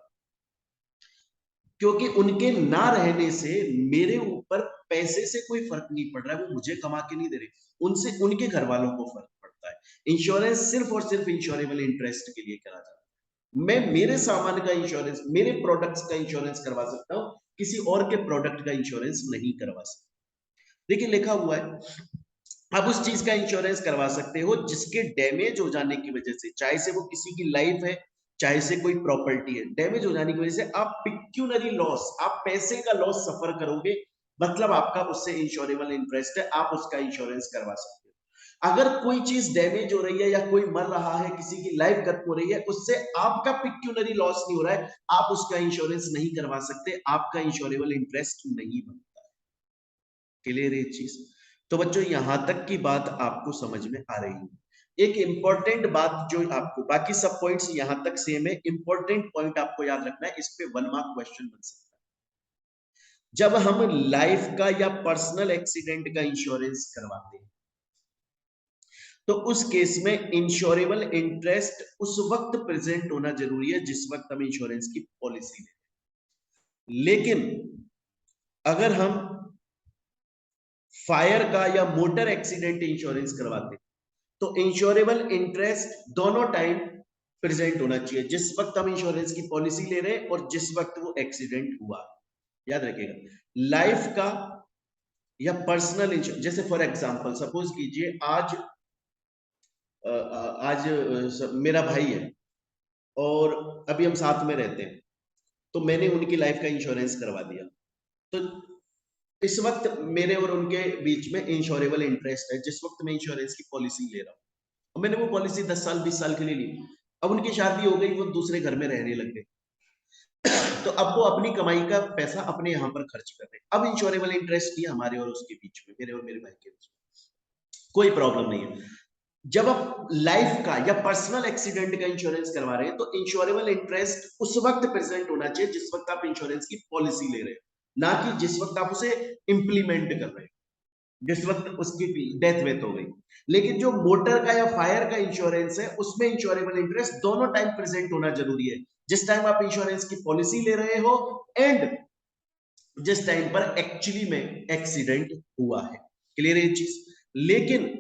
क्योंकि उनके ना रहने से मेरे ऊपर पैसे से कोई फर्क नहीं पड़ रहा है, वो मुझे कमा के नहीं दे रहे, उनसे उनके घर वालों को फर्क पड़ता है। इंश्योरेंस सिर्फ और सिर्फ इंश्योरेबल इंटरेस्ट के लिए करा जाता है। मैं मेरे सामान का इंश्योरेंस, मेरे प्रोडक्ट्स का इंश्योरेंस करवा सकता हूँ, किसी और के प्रोडक्ट का इंश्योरेंस नहीं करवा सकता। देखिए लिखा हुआ है, आप उस चीज का इंश्योरेंस करवा सकते हो जिसके डैमेज हो जाने की वजह से, चाहे से वो किसी की लाइफ है, चाहे से कोई प्रॉपर्टी है, डैमेज हो जाने की वजह से आप पिक्यूनरी लॉस, आप पैसे का लॉस सफर करोगे, मतलब आपका उससे इंश्योरेबल इंटरेस्ट है, आप उसका इंश्योरेंस करवा सकते हो। अगर कोई चीज डैमेज हो रही है या कोई मर रहा है, किसी की लाइफ खत्म हो रही है, उससे आपका पिक्यूनरी लॉस नहीं हो रहा है, आप उसका इंश्योरेंस नहीं करवा सकते, आपका इंश्योरेबल इंटरेस्ट नहीं बनता। क्लियर है चीज? तो बच्चों यहां तक की बात आपको समझ में आ रही है। एक इंपॉर्टेंट बात जो आपको, बाकी सब पॉइंट्स यहां तक सेम है, इंपॉर्टेंट पॉइंट आपको याद रखना है, इस पे 1 मार्क क्वेश्चन बन सकता है। जब हम लाइफ का या पर्सनल एक्सीडेंट का इंश्योरेंस करवाते हैं, तो उस केस में इंश्योरेबल इंटरेस्ट उस वक्त प्रेजेंट होना जरूरी है जिस वक्त हम इंश्योरेंस की पॉलिसी लें। लेकिन अगर हम फायर का या मोटर एक्सीडेंट इंश्योरेंस करवाते, तो इंश्योरेबल इंटरेस्ट दोनों टाइम प्रेजेंट होना चाहिए, जिस वक्त हम इंश्योरेंस की पॉलिसी ले रहे हैं और जिस वक्त वो एक्सीडेंट हुआ। याद रखिएगा, लाइफ का या पर्सनल इंश्योरेंस, जैसे फॉर एग्जांपल सपोज कीजिए आज मेरा भाई है और अभी हम साथ में रहते हैं, तो मैंने उनकी लाइफ का इंश्योरेंस करवा दिया, तो इस वक्त मेरे और उनके बीच में इंश्योरेबल इंटरेस्ट है जिस वक्त मैं इंश्योरेंस की पॉलिसी ले रहा हूँ। और मैंने वो पॉलिसी 10 साल 20 साल के लिए ली, अब उनकी शादी हो गई, वो दूसरे घर में रहने लग गए, तो अब वो अपनी कमाई का पैसा अपने यहाँ पर खर्च कर रहे हैं। अब इंश्योरेबल इंटरेस्ट नहीं हमारे और उसके बीच में, मेरे और मेरे भाई के बीच में कोई प्रॉब्लम नहीं है। जब आप लाइफ का या पर्सनल एक्सीडेंट का इंश्योरेंस करवा रहे हैं, तो इंश्योरेबल इंटरेस्ट उस वक्त प्रेजेंट होना चाहिए जिस वक्त आप इंश्योरेंस की पॉलिसी ले रहे हैं, ना कि जिस वक्त आप उसे इंप्लीमेंट कर रहे हैं, जिस वक्त उसकी डेथ वेथ हो गई। लेकिन जो मोटर का या फायर का इंश्योरेंस है, उसमें इंश्योरेबल इंटरेस्ट दोनों टाइम प्रेजेंट होना जरूरी है, जिस टाइम आप इंश्योरेंस की पॉलिसी ले रहे हो एंड जिस टाइम पर एक्चुअली में एक्सीडेंट हुआ है। क्लियर है ये चीज? लेकिन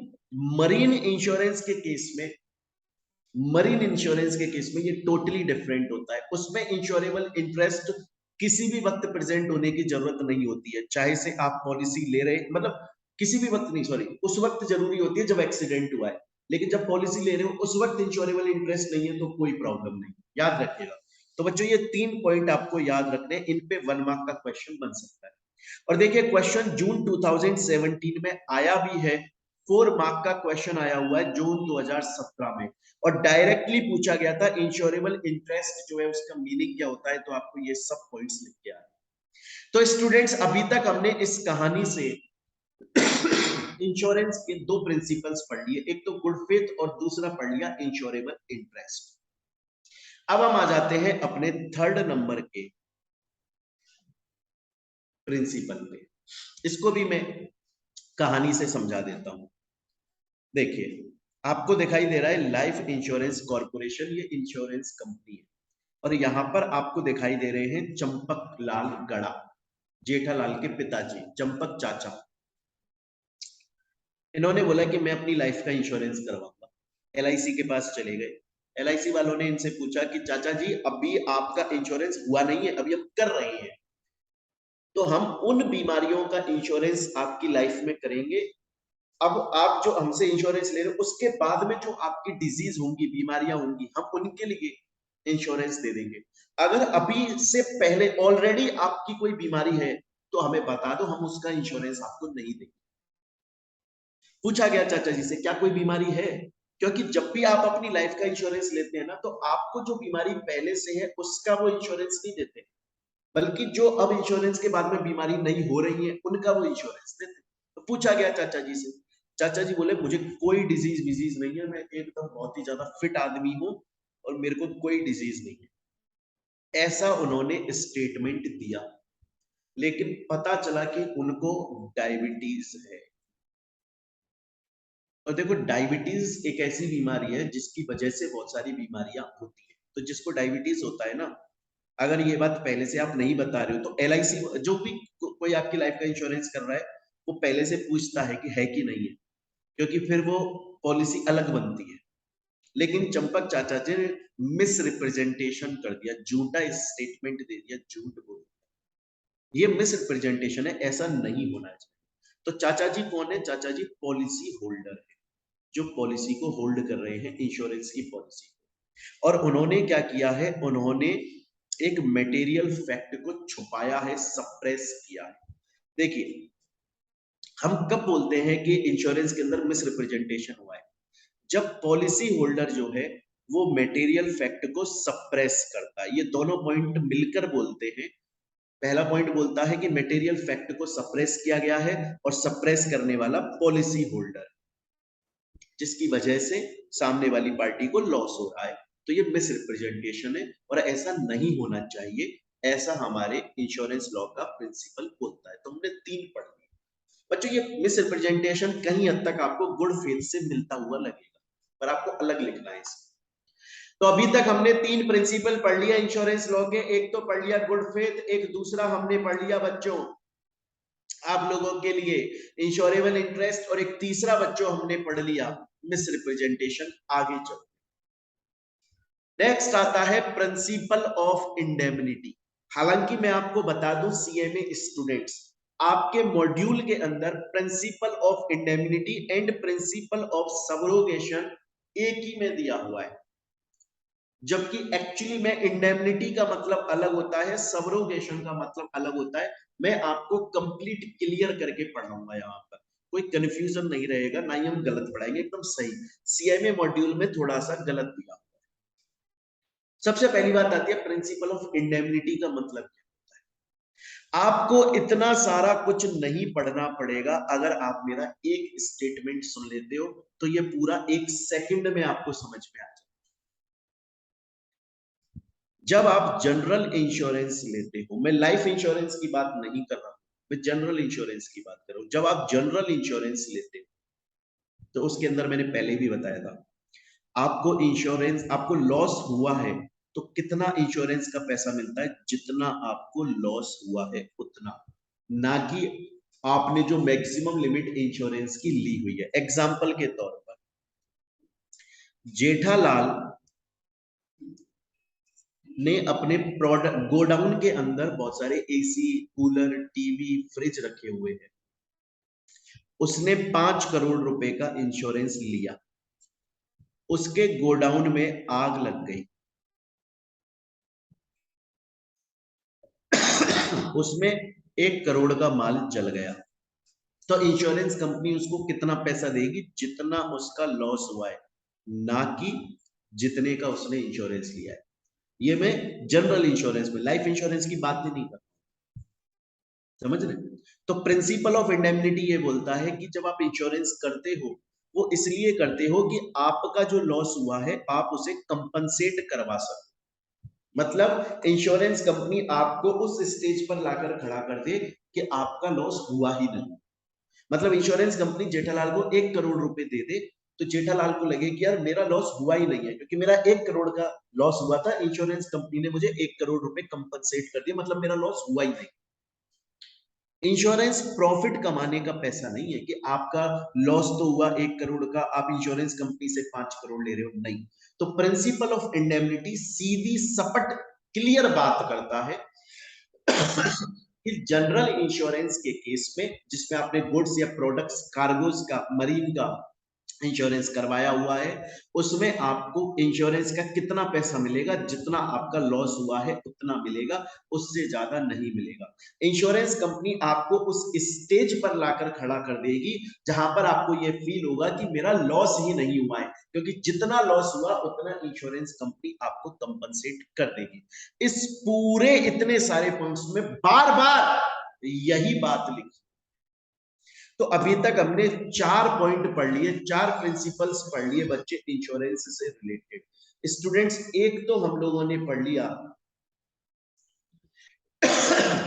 मरीन इंश्योरेंस के केस में, मरीन इंश्योरेंस के केस में ये टोटली डिफरेंट होता है, उसमें इंश्योरेबल इंटरेस्ट किसी भी वक्त प्रेजेंट होने की जरूरत नहीं होती है, चाहे से आप पॉलिसी ले रहे, मतलब किसी भी वक्त नहीं, सॉरी, उस वक्त जरूरी होती है जब एक्सीडेंट हुआ है, लेकिन जब पॉलिसी ले रहे हो उस वक्त इंश्योरेबल इंटरेस्ट नहीं है तो कोई प्रॉब्लम नहीं, याद रखिएगा। तो बच्चों ये 3 पॉइंट आपको याद रखने, इन पे 1 मार्क का क्वेश्चन बन सकता है। और देखिए क्वेश्चन जून 2017 में आया भी है, 4 मार्क का क्वेश्चन आया हुआ है जून 2017 में, और डायरेक्टली पूछा गया था इंश्योरेबल इंटरेस्ट जो है उसका मीनिंग क्या होता है, तो आपको ये सब पॉइंट्स लिख के आए। तो स्टूडेंट्स अभी तक हमने इस कहानी से इंश्योरेंस के 2 प्रिंसिपल्स पढ़ लिए, एक तो गुड फेथ और दूसरा पढ़ लिया इंश्योरेबल इंटरेस्ट। अब हम आ जाते हैं अपने 3rd नंबर के प्रिंसिपल पे, इसको भी मैं कहानी से समझा देता हूं। देखिए आपको दिखाई दे रहा है लाइफ इंश्योरेंस कॉर्पोरेशन, ये इंश्योरेंस कंपनी है, और यहां पर आपको दिखाई दे रहे हैं चंपक लाल गड़ा, जेठालाल के पिताजी, चंपक चाचा। इन्होंने बोला कि मैं अपनी लाइफ का इंश्योरेंस करवाऊंगा, एलआईसी के पास चले गए। एलआईसी वालों ने इनसे पूछा कि चाचा जी अभी आपका इंश्योरेंस हुआ नहीं है, अभी हम कर रहे हैं, तो हम उन बीमारियों का इंश्योरेंस आपकी लाइफ में करेंगे, अब आप जो हमसे इंश्योरेंस ले रहे हो उसके बाद में जो आपकी डिजीज होंगी, बीमारियां होंगी, हम उनके लिए इंश्योरेंस दे देंगे। अगर अभी से पहले ऑलरेडी आपकी कोई बीमारी है तो हमें बता दो, हम उसका इंश्योरेंस आपको नहीं देंगे। पूछा गया चाचा जी से क्या कोई बीमारी है, क्योंकि जब भी आप अपनी लाइफ का इंश्योरेंस लेते हैं ना, तो आपको जो बीमारी पहले से है उसका वो इंश्योरेंस नहीं देते, बल्कि जो अब इंश्योरेंस के बाद में बीमारी नहीं हो रही है उनका वो इंश्योरेंस देते। तो पूछा गया चाचा जी से, चाचा जी बोले मुझे कोई डिजीज विजीज नहीं है, मैं एकदम बहुत ही ज्यादा फिट आदमी हूँ और मेरे को कोई डिजीज नहीं है, ऐसा उन्होंने स्टेटमेंट दिया। लेकिन पता चला कि उनको डायबिटीज है। और देखो, डायबिटीज एक ऐसी बीमारी है जिसकी वजह से बहुत सारी बीमारियां होती है। तो जिसको डायबिटीज होता है ना, अगर ये बात पहले से आप नहीं बता रहे हो तो LIC जो भी कोई आपकी लाइफ का इंश्योरेंस कर रहा है, वो पहले से पूछता है कि है कि नहीं है, क्योंकि फिर वो पॉलिसी अलग बनती है। लेकिन चंपक चाचा जी ने मिस रिप्रेजेंटेशन कर दिया, झूठा स्टेटमेंट दे दिया, झूठ बोल दिया। ये मिस रिप्रेजेंटेशन है, ऐसा नहीं होना चाहिए। तो चाचा जी कौन है? चाचा जी पॉलिसी होल्डर है, जो पॉलिसी को होल्ड कर रहे हैं, इंश्योरेंस की पॉलिसी। और उन्होंने क्या किया है? उन्होंने एक मटेरियल फैक्ट को छुपाया है, सप्रेस किया है। देखिए, हम कब बोलते हैं कि इंश्योरेंस के अंदर मिस रिप्रेजेंटेशन हुआ है? जब पॉलिसी होल्डर जो है वो मटेरियल फैक्ट को सप्रेस करता है। ये दोनों पॉइंट मिलकर बोलते हैं। पहला पॉइंट बोलता है कि मटेरियल फैक्ट को सप्रेस किया गया है, और सप्रेस करने वाला पॉलिसी होल्डर, जिसकी वजह से सामने वाली पार्टी को लॉस हो रहा है। तो ये मिस रिप्रेजेंटेशन है और ऐसा नहीं होना चाहिए। ऐसा हमारे इंश्योरेंस लॉ का प्रिंसिपल बोलता है। तो हमने 3 पढ़ लिया। बच्चों, ये मिस रिप्रेजेंटेशन कहीं हद तक आपको गुड फेथ से मिलता हुआ लगेगा, पर आपको अलग लिखना है इसको। तो अभी तक हमने 3 प्रिंसिपल पढ़ लिया इंश्योरेंस लॉ के। एक तो पढ़ लिया गुड फेथ, एक दूसरा हमने पढ़ लिया बच्चों आप लोगों के लिए इंश्योरेबल इंटरेस्ट, और एक तीसरा बच्चों हमने पढ़ लिया मिस रिप्रेजेंटेशन। आगे चलो, नेक्स्ट आता है प्रिंसिपल ऑफ इंडेमनिटी। हालांकि मैं आपको बता दूं CMA स्टूडेंट्स, आपके मॉड्यूल के अंदर principal of indemnity and principle of subrogation एक ही में दिया हुआ है, जबकि एक्चुअली में इंडेमनिटी का मतलब अलग होता है, सब्रोगेशन का मतलब अलग होता है। मैं आपको कंप्लीट क्लियर करके पढ़ाऊंगा, यहाँ पर कोई कंफ्यूजन नहीं रहेगा, ना ही हम गलत पढ़ाएंगे, एकदम सही। CMA मॉड्यूल में थोड़ा सा गलत दिया। सबसे पहली बात आती है प्रिंसिपल ऑफ इंडेमनिटी का मतलब क्या होता है। आपको इतना सारा कुछ नहीं पढ़ना पड़ेगा, अगर आप मेरा एक स्टेटमेंट सुन लेते हो तो ये पूरा 1 सेकंड में आपको समझ में आ जाए। जब आप जनरल इंश्योरेंस लेते हो, मैं लाइफ इंश्योरेंस की बात नहीं कर रहा हूं, मैं जनरल इंश्योरेंस की बात कर रहा हूं। जब आप जनरल इंश्योरेंस लेते हो तो उसके अंदर मैंने पहले भी बताया था, आपको इंश्योरेंस, आपको लॉस हुआ है तो कितना इंश्योरेंस का पैसा मिलता है? जितना आपको लॉस हुआ है उतना, ना कि आपने जो मैक्सिमम लिमिट इंश्योरेंस की ली हुई है। एग्जांपल के तौर पर, जेठालाल ने अपने प्रोडक्ट गोडाउन के अंदर बहुत सारे AC, कूलर, टीवी, फ्रिज रखे हुए हैं। उसने 5 करोड़ रुपए का इंश्योरेंस लिया, उसके गोडाउन में आग लग गई, उसमें 1 करोड़ का माल जल गया, तो इंश्योरेंस कंपनी उसको कितना पैसा देगी? जितना उसका लॉस हुआ है, ना कि जितने का उसने इंश्योरेंस लिया है। ये मैं जनरल इंश्योरेंस में, लाइफ इंश्योरेंस की बात ही नहीं कर, समझ रहे? तो प्रिंसिपल ऑफ इंडेमनिटी ये बोलता है कि जब आप इंश्योरेंस करते हो, वो इसलिए करते हो कि आपका जो लॉस हुआ है आप उसे कंपनसेट करवा सको। मतलब इंश्योरेंस कंपनी आपको उस स्टेज पर लाकर खड़ा कर दे कि आपका लॉस हुआ ही नहीं। मतलब इंश्योरेंस कंपनी जेठालाल को 1 करोड़ रुपए दे दे, तो जेठालाल को लगे कि यार मेरा लॉस हुआ ही नहीं है, क्योंकि मेरा 1 करोड़ का लॉस हुआ था, इंश्योरेंस कंपनी ने मुझे 1 करोड़ रुपए कंपनसेट कर दिया, मतलब मेरा लॉस हुआ ही नहीं। इंश्योरेंस प्रॉफिट कमाने का पैसा नहीं है कि आपका लॉस तो हुआ 1 करोड़ का, आप इंश्योरेंस कंपनी से 5 करोड़ ले रहे हो, नहीं। तो प्रिंसिपल ऑफ इंडेमनिटी सीधी सपट क्लियर बात करता है कि जनरल इंश्योरेंस के केस में, जिसमें आपने गुड्स या प्रोडक्ट्स, कार्गोस का, मरीन का इंश्योरेंस करवाया हुआ है, उसमें आपको इंश्योरेंस का कितना पैसा मिलेगा, जितना आपका लॉस हुआ है उतना मिलेगा, उससे ज्यादा नहीं मिलेगा। इंश्योरेंस कंपनी आपको उस स्टेज पर लाकर खड़ा कर देगी जहां पर आपको ये फील होगा कि मेरा लॉस ही नहीं हुआ है, क्योंकि जितना लॉस हुआ उतना इंश्योरेंस कंपनी आपको कंपनसेट कर देगी। इस पूरे इतने सारे पॉइंट्स में बार बार यही बात लिखी। तो अभी तक हमने 4 पॉइंट पढ़ लिए, 4 प्रिंसिपल्स पढ़ लिए बच्चे इंश्योरेंस से रिलेटेड। स्टूडेंट्स एक तो हम लोगों ने पढ़ लिया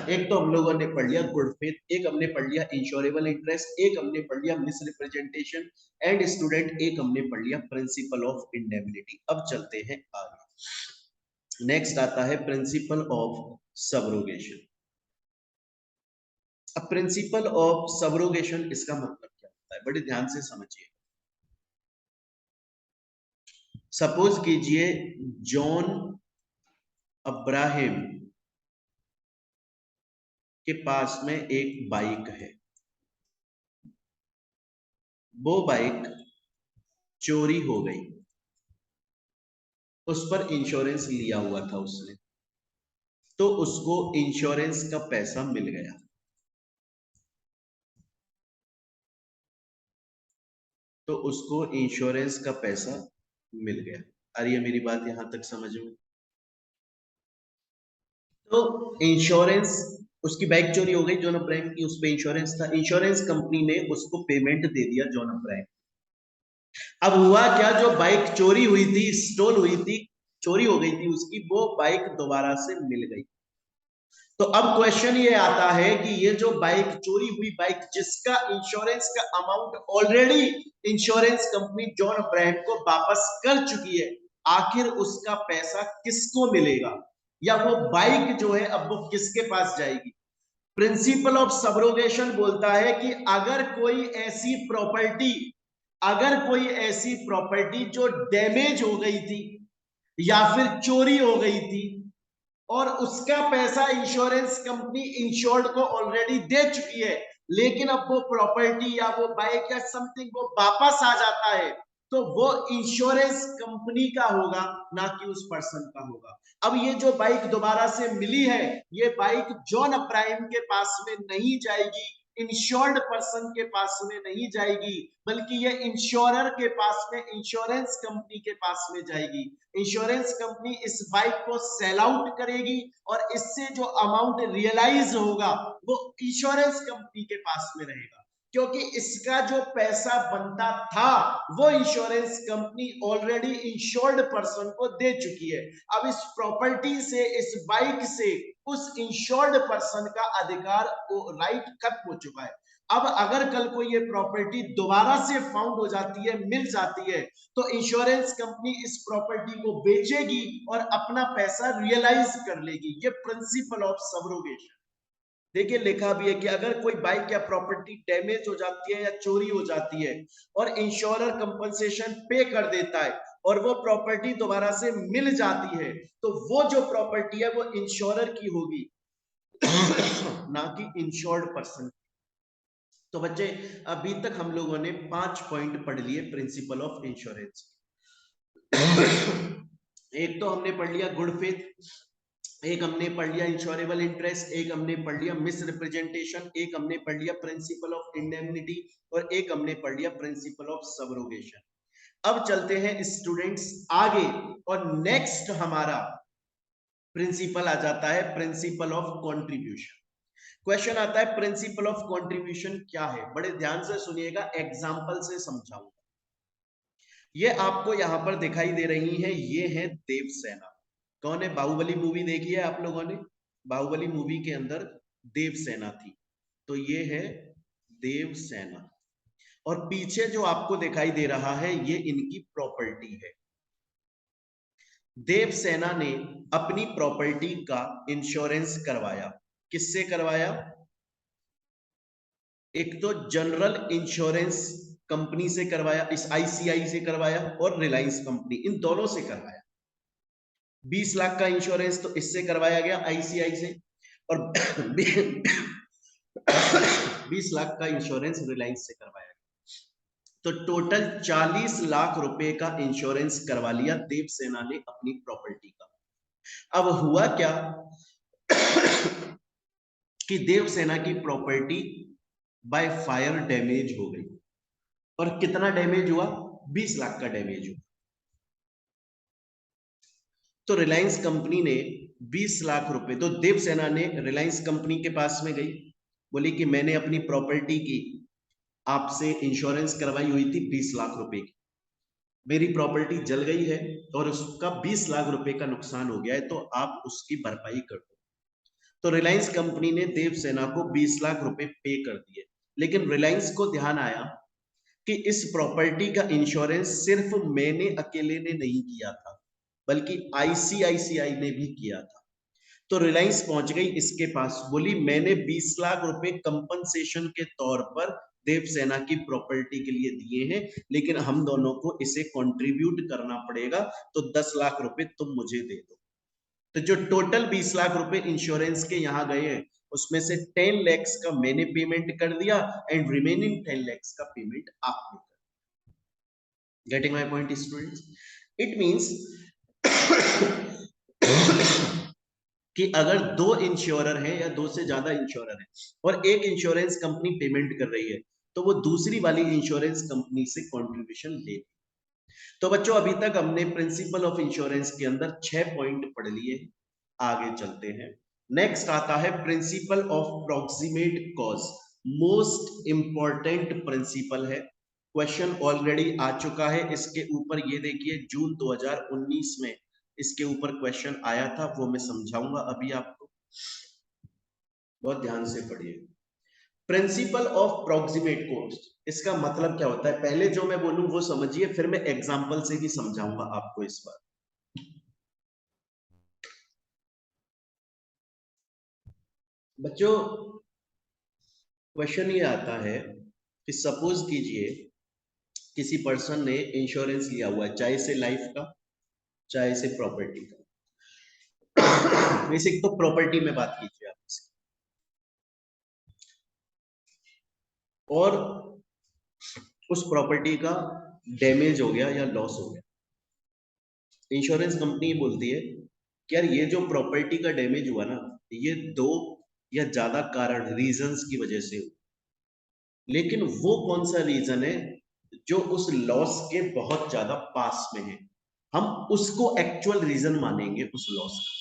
एक तो हम लोगों ने पढ़ लिया गुड फेथ, एक हमने पढ़ लिया इंश्योरेबल इंटरेस्ट, एक हमने पढ़ लिया मिस रिप्रेजेंटेशन, एंड स्टूडेंट एक हमने पढ़ लिया प्रिंसिपल ऑफ इंडेमनिटी। अब चलते हैं आगे। नेक्स्ट आता है प्रिंसिपल ऑफ सबरोगेशन। अब प्रिंसिपल ऑफ सबरोगेशन इसका मतलब क्या होता है, बड़े ध्यान से समझिए। सपोज कीजिए जॉन अब्राहम के पास में एक बाइक है, वो बाइक चोरी हो गई, उस पर इंश्योरेंस लिया हुआ था उसने, तो उसको इंश्योरेंस का पैसा मिल गया। तो उसको इंश्योरेंस का पैसा मिल गया। आ रही है मेरी बात यहां तक समझ में? तो इंश्योरेंस, उसकी बाइक चोरी हो गई जॉन अब्राहम की, उस पे इंश्योरेंस था, इंश्योरेंस कंपनी ने उसको पेमेंट दे दिया जॉन अब्राहम। अब हुआ क्या, जो बाइक चोरी हुई थी, स्टोल हुई थी, चोरी हो गई थी उसकी, वो बाइक दोबारा से मिल गई। तो अब क्वेश्चन ये आता है कि ये जो बाइक चोरी हुई बाइक, जिसका इंश्योरेंस का amount already insurance company John Abraham को वापस कर चुकी है, आखिर उसका पैसा किसको मिलेगा, या वो बाइक जो है अब वो किसके पास जाएगी? प्रिंसिपल ऑफ सबरोगेशन बोलता है कि अगर कोई ऐसी प्रॉपर्टी जो डैमेज हो गई थी या फिर चोरी हो गई थी और उसका पैसा इंश्योरेंस कंपनी इंश्योर्ड को ऑलरेडी दे चुकी है, लेकिन अब वो प्रॉपर्टी या वो बाइक या समथिंग वो वापस आ जाता है, तो वो इंश्योरेंस कंपनी का होगा, ना कि उस पर्सन का होगा। अब ये जो बाइक दोबारा से मिली है, ये बाइक जॉन अब्राहम के पास में नहीं जाएगी, इंश्योर्ड पर्सन के पास में नहीं जाएगी, बल्कि ये इंश्योरर के पास में, इंश्योरेंस कंपनी के पास में जाएगी। इंश्योरेंस कंपनी इस बाइक को सेल आउट करेगी और इससे जो अमाउंट रियलाइज होगा वो इंश्योरेंस कंपनी के पास में रहेगा, क्योंकि इसका जो पैसा बनता था वो insurance company already insured person को दे चुकी है। अब इस प्रॉपर्टी से, इस बाइक से उस इंश्योर्ड पर्सन का अधिकार, राइट खत्म हो चुका है। अब अगर कल को ये प्रॉपर्टी दोबारा से फाउंड हो जाती है, मिल जाती है, तो इंश्योरेंस कंपनी इस प्रॉपर्टी को बेचेगी और अपना पैसा रियलाइज कर लेगी। ये प्रिंसिपल ऑफ सबरोगेशन। देखिए लिखा भी है कि अगर कोई बाइक या प्रॉपर्टी डैमेज हो जाती है या चोरी हो जाती है और इंश्योरर कंपनसेशन पे कर देता है और वो प्रॉपर्टी दोबारा से मिल जाती है, तो वो जो प्रॉपर्टी है वो इंश्योरर की होगी ना कि इंश्योर्ड पर्सन। तो बच्चे अभी तक हम लोगों ने 5 पॉइंट पढ़ लिए प्रिंसिपल ऑफ इंश्योरेंस। एक तो हमने पढ़ लिया गुड फेथ, एक हमने पढ़ लिया इंश्योरेबल इंटरेस्ट, एक हमने पढ़ लिया मिस रिप्रेजेंटेशन, एक हमने पढ़ लिया प्रिंसिपल ऑफ इंडेमनिटी, और एक हमने पढ़ लिया प्रिंसिपल ऑफ सबरोगेशन। अब चलते हैं स्टूडेंट्स आगे, और नेक्स्ट हमारा प्रिंसिपल आ जाता है प्रिंसिपल ऑफ कंट्रीब्यूशन। क्वेश्चन आता है प्रिंसिपल ऑफ कंट्रीब्यूशन क्या है, बड़े ध्यान से सुनिएगा, एग्जांपल से समझाऊंगा। ये आपको यहां पर दिखाई दे रही है, ये है देवसेना। कौन है? बाहुबली मूवी देखी है आप लोगों ने? बाहुबली मूवी के अंदर देवसेना थी, तो ये है देवसेना, और पीछे जो आपको दिखाई दे रहा है ये इनकी प्रॉपर्टी है। देवसेना ने अपनी प्रॉपर्टी का इंश्योरेंस करवाया। किससे करवाया? एक तो जनरल इंश्योरेंस कंपनी से करवाया, इस आईसीआई से करवाया, और रिलायंस कंपनी, इन दोनों से करवाया। 20 लाख का इंश्योरेंस तो इससे करवाया गया आईसीआई से, और 20 लाख का इंश्योरेंस रिलायंस से करवाया गया। तो टोटल 40 लाख रुपए का इंश्योरेंस करवा लिया देवसेना ने अपनी प्रॉपर्टी का। अब हुआ क्या कि देवसेना की प्रॉपर्टी बाय फायर डैमेज हो गई। और कितना डैमेज हुआ? 20 लाख का डैमेज हुआ। तो रिलायंस कंपनी ने 20 लाख रुपए, तो देवसेना ने रिलायंस कंपनी के पास में गई, बोली कि मैंने अपनी प्रॉपर्टी की आपसे इंश्योरेंस करवाई हुई थी 20 लाख रुपए की, मेरी प्रॉपर्टी जल गई है और उसका 20 लाख रुपए का नुकसान हो गया है, तो आप उसकी भरपाई कर दो। तो रिलायंस कंपनी ने देवसेना को 20 लाख रुपए पे कर दिए। लेकिन रिलायंस को ध्यान आया कि इस प्रॉपर्टी का इंश्योरेंस सिर्फ मैंने अकेले ने नहीं किया था, बल्कि आईसीआईसीआई ने भी किया था। तो रिलायंस पहुंच गई इसके पास, बोली मैंने 20 लाख रुपए कंपनसेशन के तौर पर देवसेना की प्रॉपर्टी के लिए दिए हैं, लेकिन हम दोनों को इसे कंट्रीब्यूट करना पड़ेगा, तो 10 लाख रुपए तुम मुझे दे दो। तो जो टोटल 20 लाख रुपए इंश्योरेंस के यहां गए हैं, उसमें से 10 लैक्स का मैंने पेमेंट कर दिया एंड रिमेनिंग 10 लैक्स का पेमेंट आपने कर। Getting my point students? It means कि अगर दो इंश्योरर हैं या दो से ज्यादा इंश्योरर हैं और एक इंश्योरेंस कंपनी पेमेंट कर रही है, तो वो दूसरी वाली इंश्योरेंस कंपनी से कंट्रीब्यूशन ले। तो बच्चों अभी तक हमने प्रिंसिपल ऑफ इंश्योरेंस के अंदर 6 पॉइंट पढ़ लिए। आगे चलते हैं। नेक्स्ट आता है principle of proximate cause. Most important principle है, क्वेश्चन ऑलरेडी आ चुका है इसके ऊपर। ये देखिए जून 2019 में इसके ऊपर क्वेश्चन आया था, वो मैं समझाऊंगा अभी आपको, बहुत ध्यान से पढ़िए। प्रिंसिपल ऑफ प्रॉक्सिमेट कॉज, इसका मतलब क्या होता है? पहले जो मैं बोलूं वो समझिए, फिर मैं एग्जांपल से भी समझाऊंगा आपको इस बार। बच्चों क्वेश्चन ये आता है कि सपोज कीजिए किसी पर्सन ने इंश्योरेंस लिया हुआ है, चाहे से लाइफ का चाहे से प्रॉपर्टी का। बेसिक तो प्रॉपर्टी में बात कीजिए आप इसकी। और उस प्रॉपर्टी का डैमेज हो गया या लॉस हो गया, इंश्योरेंस कंपनी बोलती है कि यार ये जो प्रॉपर्टी का डैमेज हुआ ना, ये दो या ज्यादा कारण रीजंस की वजह से हुआ, लेकिन वो कौन सा रीजन है जो उस लॉस के बहुत ज्यादा पास में है, हम उसको एक्चुअल रीजन मानेंगे उस लॉस का।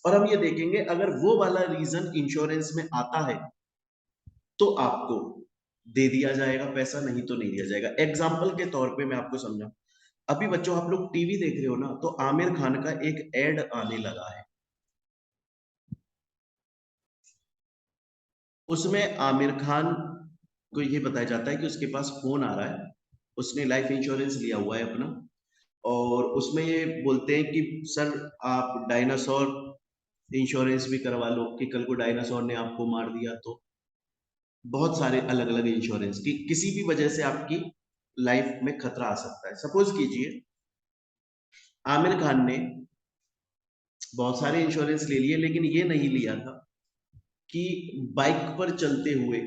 और हम ये देखेंगे अगर वो वाला रीजन इंश्योरेंस में आता है तो आपको दे दिया जाएगा पैसा, नहीं तो नहीं दिया जाएगा। एग्जाम्पल के तौर पे मैं आपको समझाऊं, अभी बच्चों आप लोग टीवी देख रहे हो ना, तो आमिर खान का एक एड आने लगा है। उसमें आमिर खान को ये बताया जाता है कि उसके पास फोन आ रहा है, उसने लाइफ इंश्योरेंस लिया हुआ है अपना, और उसमें ये बोलते हैं कि सर आप डायनासोर इंश्योरेंस भी करवा लो कि कल को डायनासोर ने आपको मार दिया तो। बहुत सारे अलग अलग इंश्योरेंस की किसी भी वजह से आपकी लाइफ में खतरा आ सकता है। सपोज कीजिए आमिर खान ने बहुत सारे इंश्योरेंस ले लिए, लेकिन ये नहीं लिया था कि बाइक पर चलते हुए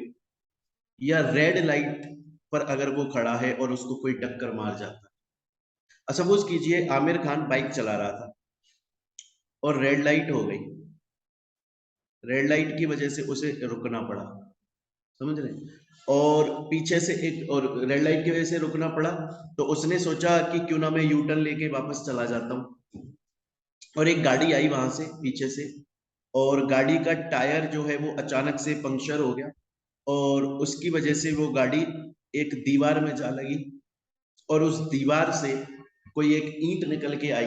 या रेड लाइट पर अगर वो खड़ा है और उसको कोई टक्कर मार जाता है। सपोज कीजिए आमिर खान बाइक चला रहा था और रेड लाइट हो गई, रेड लाइट की वजह से उसे रुकना पड़ा, समझ रहे हैं? और पीछे से एक और रेड लाइट की वजह से रुकना पड़ा, तो उसने सोचा कि क्यों ना मैं यू टर्न लेके वापस चला जाता हूँ। और एक गाड़ी आई वहां से पीछे से, और गाड़ी का टायर जो है वो अचानक से पंक्चर हो गया, और उसकी वजह से वो गाड़ी एक दीवार में जा लगी, और उस दीवार से कोई एक ईंट निकल के आई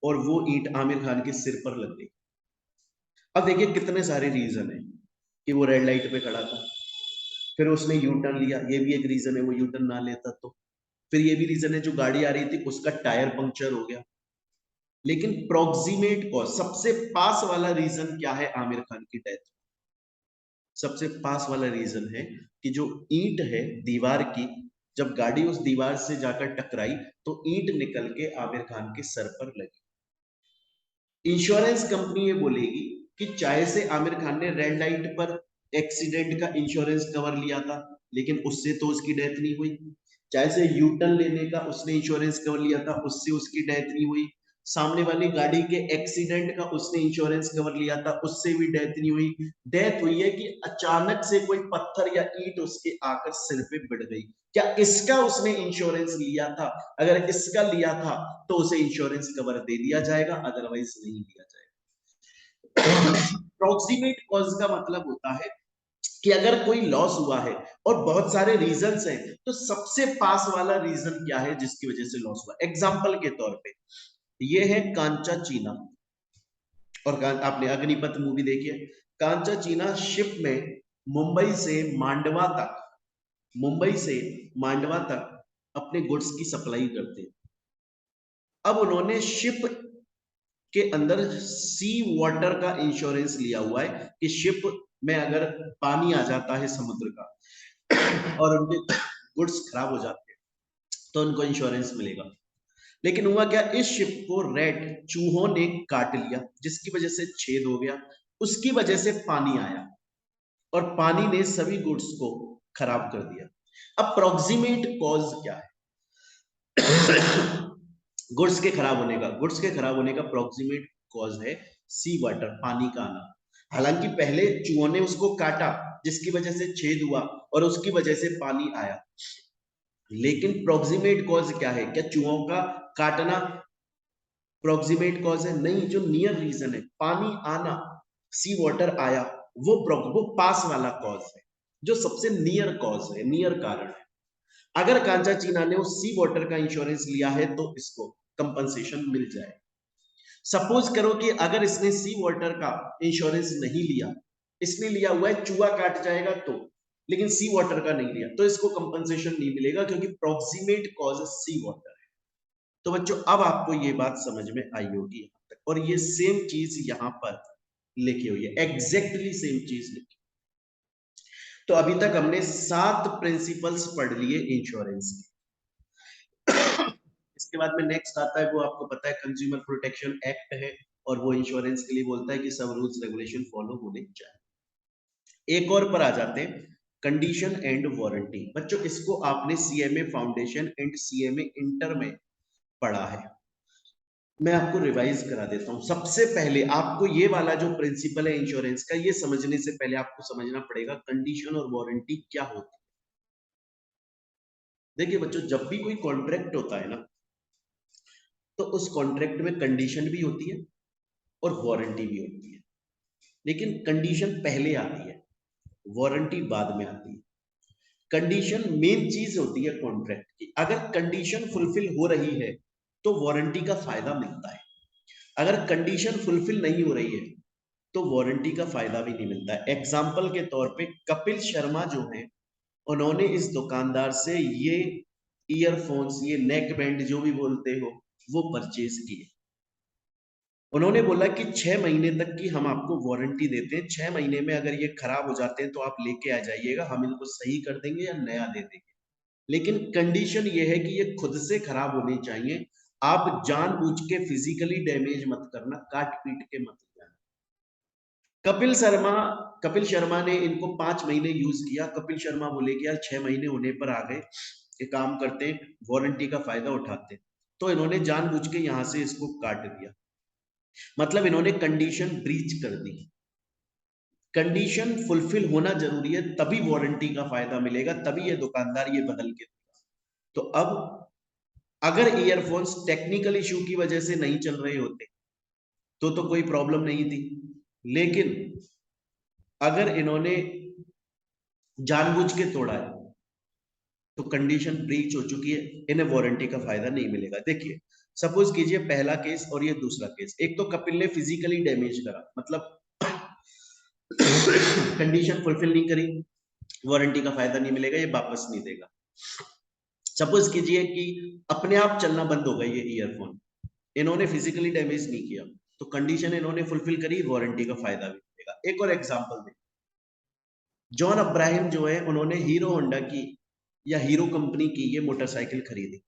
और वो ईंट आमिर खान के सिर पर लग गई। अब देखिए कितने सारे रीजन है कि वो रेड लाइट पे खड़ा था, फिर उसने यू टर्न लिया, ये भी एक रीजन है, वो यू टर्न ना लेता तो। फिर ये भी रीजन है जो गाड़ी आ रही थी उसका टायर पंक्चर हो गया। लेकिन प्रोक्सीमेट कॉज, सबसे पास वाला रीजन क्या है आमिर खान की डेथ? सबसे पास वाला रीजन है कि जो ईंट है दीवार की, जब गाड़ी उस दीवार से जाकर टकराई तो ईंट निकल के आमिर खान के सर पर लगी। इंश्योरेंस कंपनी ये बोलेगी कि चाहे से आमिर खान ने रेड लाइट पर एक्सीडेंट का इंश्योरेंस कवर लिया था, लेकिन उससे तो उसकी डेथ नहीं हुई। चाहे से यूटर्न लेने का उसने इंश्योरेंस कवर लिया था, उससे उसकी डेथ नहीं हुई। सामने वाली गाड़ी के एक्सीडेंट का उसने इंश्योरेंस कवर लिया था, उससे भी डेथ नहीं हुई। डेथ हुई है कि अचानक से कोई पत्थर या ईंट उसके आकर सिर पे भिड़ गई, क्या इसका उसने इंश्योरेंस लिया था? अगर इसका लिया था तो उसे इंश्योरेंस कवर दे दिया जाएगा, अदरवाइज नहीं दिया जाएगा। प्रॉक्सिमेट कॉज का मतलब होता है कि अगर कोई लॉस हुआ है और बहुत सारे रीजंस हैं, तो सबसे पास वाला रीजन क्या है जिसकी वजह से लॉस हुआ। एग्जांपल के तौर पे ये है कांचा चीना, और आपने अग्निपथ मूवी देखी है। कांचा चीना शिप में मुंबई से मांडवा तक, मुंबई से मांडवा तक अपने गुड्स की सप्लाई करते हैं। अब उन्होंने शिप के अंदर सी वाटर का इंश्योरेंस लिया हुआ है कि शिप में अगर पानी आ जाता है समुद्र का और उनके गुड्स खराब हो जाते हैं तो उनको इंश्योरेंस मिलेगा। लेकिन हुआ क्या, इस शिप को रेड चूहों ने काट लिया जिसकी वजह से छेद हो गया, उसकी वजह से पानी आया और पानी ने सभी गुड्स को खराब कर दिया। अब प्रोक्सीमेट कॉज क्या है? गुड्स के खराब होने का प्रोक्सीमेट कॉज है सी वाटर, पानी का आना। हालांकि पहले चूहों ने उसको काटा जिसकी वजह से छेद हुआ और उसकी वजह से पानी आया, लेकिन प्रोक्सीमेट कॉज क्या है? क्या चूहों का काटना प्रोक्सीमेट कॉज है? नहीं, जो नियर रीजन है, पानी आना, सी वाटर आया, वो पास वाला कॉज है, जो सबसे नियर कॉज है, नियर कारण है। अगर कांचा चीना ने उस सी वाटर का इंश्योरेंस लिया है तो इसको कंपनसेशन मिल जाए। सपोज करो कि अगर इसने सी वाटर का इंश्योरेंस नहीं लिया, इसने लिया हुआ है चूहा काट जाएगा तो, लेकिन सी वाटर का नहीं लिया, तो इसको कंपनसेशन नहीं मिलेगा क्योंकि प्रोक्सीमेट कॉज सी वाटर है। तो बच्चों अब आपको ये बात समझ में आई होगी यहां तक, और ये सेम चीज यहां पर लिखी हुई है, एग्जैक्टली सेम चीज लिखी। तो अभी तक हमने 7 प्रिंसिपल्स पढ़ लिए इंश्योरेंस के। इसके बाद में नेक्स्ट आता है, वो आपको पता है कंज्यूमर प्रोटेक्शन एक्ट है, और वो इंश्योरेंस के लिए बोलता है कि सब रूल्स रेगुलेशन फॉलो होने चाहिए। एक और पर आ जाते हैं, कंडीशन एंड वारंटी। बच्चों इसको आपने CMA foundation and CMA inter में पढ़ा है, मैं आपको रिवाइज करा देता हूं। सबसे पहले आपको ये वाला जो प्रिंसिपल है इंश्योरेंस का, ये समझने से पहले आपको समझना पड़ेगा कंडीशन और वारंटी क्या होती है। देखिए बच्चों, जब भी कोई कॉन्ट्रैक्ट होता है ना, तो उस कॉन्ट्रैक्ट में कंडीशन भी होती है और वारंटी भी होती है, लेकिन कंडीशन पहले आती है, वारंटी बाद में आती है। कंडीशन मेन चीज होती है कॉन्ट्रैक्ट की। अगर कंडीशन फुलफिल हो रही है तो वारंटी का फायदा मिलता है, अगर कंडीशन फुलफिल नहीं हो रही है तो वारंटी का फायदा भी नहीं मिलता है। एग्जाम्पल के तौर पे कपिल शर्मा जो है, उन्होंने इस दुकानदार से ये ईयरफोन्स, ये नेक बैंड जो भी बोलते हो, वो परचेज किए। उन्होंने बोला कि 6 महीने तक की हम आपको वारंटी देते हैं, 6 महीने में अगर ये खराब हो जाते हैं तो आप लेके आ जाइएगा, हम इनको सही कर देंगे या नया दे देंगे। लेकिन कंडीशन ये है कि ये खुद से खराब होनी चाहिए, आप जानबूझ के फिजिकली डैमेज मत करना, काट पीट के मत करना। कपिल शर्मा कपिल शर्मा ने इनको 5 महीने यूज किया। कपिल शर्मा बोले कि यार 6 महीने होने पर आ गए, ये काम करते हैं, वारंटी का फायदा उठाते हैं, तो इन्होंने जानबूझ के यहां से इसको काट दिया। मतलब इन्होंने कंडीशन ब्रीच कर दी। कंडीशन फुलफिल होना जरूरी है, तभी वारंटी का फायदा मिलेगा, तभी ये दुकानदार ये बदल के देगा। तो अब अगर ईयरफोन्स टेक्निकल इश्यू की वजह से नहीं चल रहे होते तो कोई प्रॉब्लम नहीं थी, लेकिन अगर इन्होंने जानबूझ के तोड़ा है तो कंडीशन ब्रीच हो चुकी है, इन्हें वारंटी का फायदा नहीं मिलेगा। देखिए सपोज कीजिए पहला केस और ये दूसरा केस, एक तो कपिल ने फिजिकली डैमेज करा, मतलब कंडीशन फुलफिल नहीं करी, वारंटी का फायदा नहीं मिलेगा, ये वापस नहीं देगा। सपोज कीजिए कि अपने आप चलना बंद हो गई ये ईयरफोन, इन्होंने फिजिकली डैमेज नहीं किया, तो कंडीशन इन्होंने फुलफिल करी, वारंटी का फायदा भी मिलेगा। एक और एग्जांपल दें, जॉन अब्राहम जो है, उन्होंने हीरो होंडा की या हीरो कंपनी की ये मोटरसाइकिल खरीदी,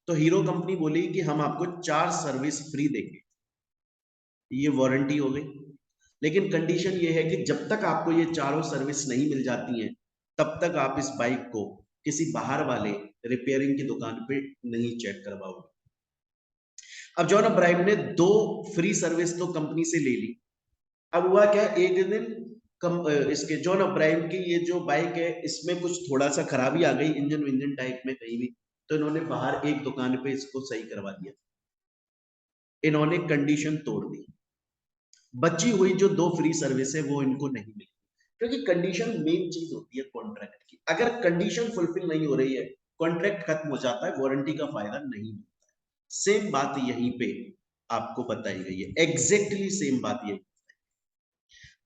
तो हीरो कंपनी बोली कि हम आपको 4 सर्विस फ्री देंगे, ये वारंटी हो गई। लेकिन कंडीशन ये है कि जब तक आपको ये चारों सर्विस नहीं मिल जाती हैं, तब तक आप इस बाइक को किसी बाहर वाले रिपेयरिंग की दुकान पे नहीं चेक करवाओगे। अब जॉन अब्राहम ने 2 फ्री सर्विस तो कंपनी से ले ली। अब हुआ क्या, एक दिन इसके जॉन अब्राहम की ये जो बाइक है इसमें कुछ थोड़ा सा खराबी आ गई इंजन विंजन टाइप में कहीं भी, तो इन्होंने बाहर एक दुकान पे इसको सही करवा दिया। इन्होंने कंडीशन तोड़ दी, बची हुई जो 2 फ्री सर्विस है वो इनको नहीं मिली, क्योंकि कंडीशन मेन चीज होती है कॉन्ट्रैक्ट की। अगर कंडीशन फुलफिल नहीं हो रही है, कॉन्ट्रैक्ट खत्म हो जाता है, वारंटी का फायदा नहीं मिलता है। सेम बात यहीं पे आपको बताई गई है, एग्जैक्टली सेम बात ये।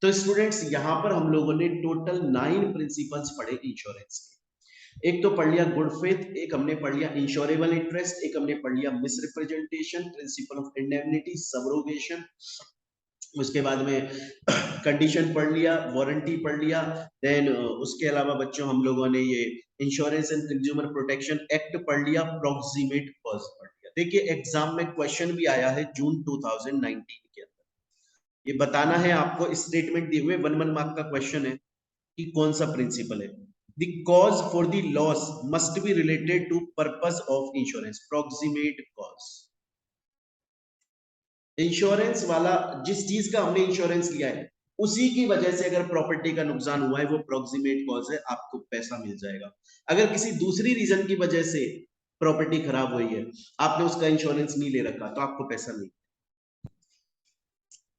तो स्टूडेंट्स यहां पर हम लोगों ने टोटल 9 प्रिंसिपल्स पढ़े इंश्योरेंस के। एक तो पढ़ लिया गुड फेथ, एक हमने पढ़ लिया इंश्योरेबल इंटरेस्ट, एक हमने पढ़ लिया miss representation, principal of indemnity, subrogation, उसके बाद में कंडीशन पढ़ लिया, वारंटी पढ़ लिया। देन उसके अलावा बच्चों हम लोगों ने ये insurance and consumer protection act पढ़ लिया, प्रॉक्सिमेट कॉज पढ़ लिया। देखिए एग्जाम में क्वेश्चन भी आया है जून 2019 के अंदर, ये बताना है आपको, स्टेटमेंट दिए हुए 1 मार्क का क्वेश्चन है कि कौन सा प्रिंसिपल है। The cause for the loss must be related to purpose of insurance, proximate cause. Insurance वाला जिस चीज का हमने इंश्योरेंस लिया है उसी की वजह से अगर प्रॉपर्टी का नुकसान हुआ है वो प्रॉक्सिमेट कॉज है, आपको पैसा मिल जाएगा। अगर किसी दूसरी रीजन की वजह से प्रॉपर्टी खराब हुई है, आपने उसका इंश्योरेंस नहीं ले रखा, तो आपको पैसा नहीं।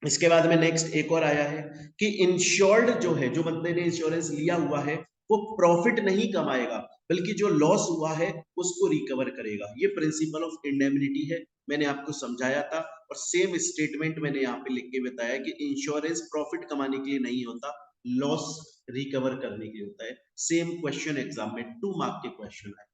इसके बाद में नेक्स्ट एक और आया है कि इंश्योर्ड जो है, जो बंदे ने इंश्योरेंस लिया हुआ है, वो प्रॉफिट नहीं कमाएगा बल्कि जो लॉस हुआ है उसको रिकवर करेगा। ये प्रिंसिपल ऑफ इंडेमनिटी है, मैंने आपको समझाया था। और सेम स्टेटमेंट मैंने यहाँ पे लिख के बताया कि इंश्योरेंस प्रॉफिट कमाने के लिए नहीं होता, लॉस रिकवर करने के लिए होता है। सेम क्वेश्चन एग्जाम में 2 मार्क के क्वेश्चन आए।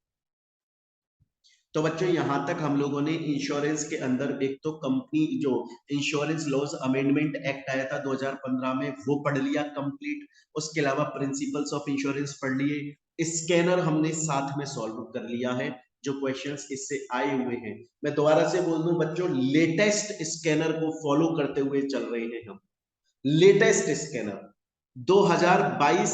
तो बच्चों यहां तक हम लोगों ने इंश्योरेंस के अंदर एक तो कंपनी जो इंश्योरेंस लॉज अमेंडमेंट एक्ट आया था 2015 में वो पढ़ लिया कंप्लीट। उसके अलावा प्रिंसिपल्स ऑफ इंश्योरेंस पढ़ लिए। स्कैनर हमने साथ में सॉल्व कर लिया है, जो क्वेश्चंस इससे आए हुए हैं। मैं दोबारा से बोल दूं बच्चों, लेटेस्ट स्कैनर को फॉलो करते हुए चल रहे हैं हम। लेटेस्ट स्कैनर 2022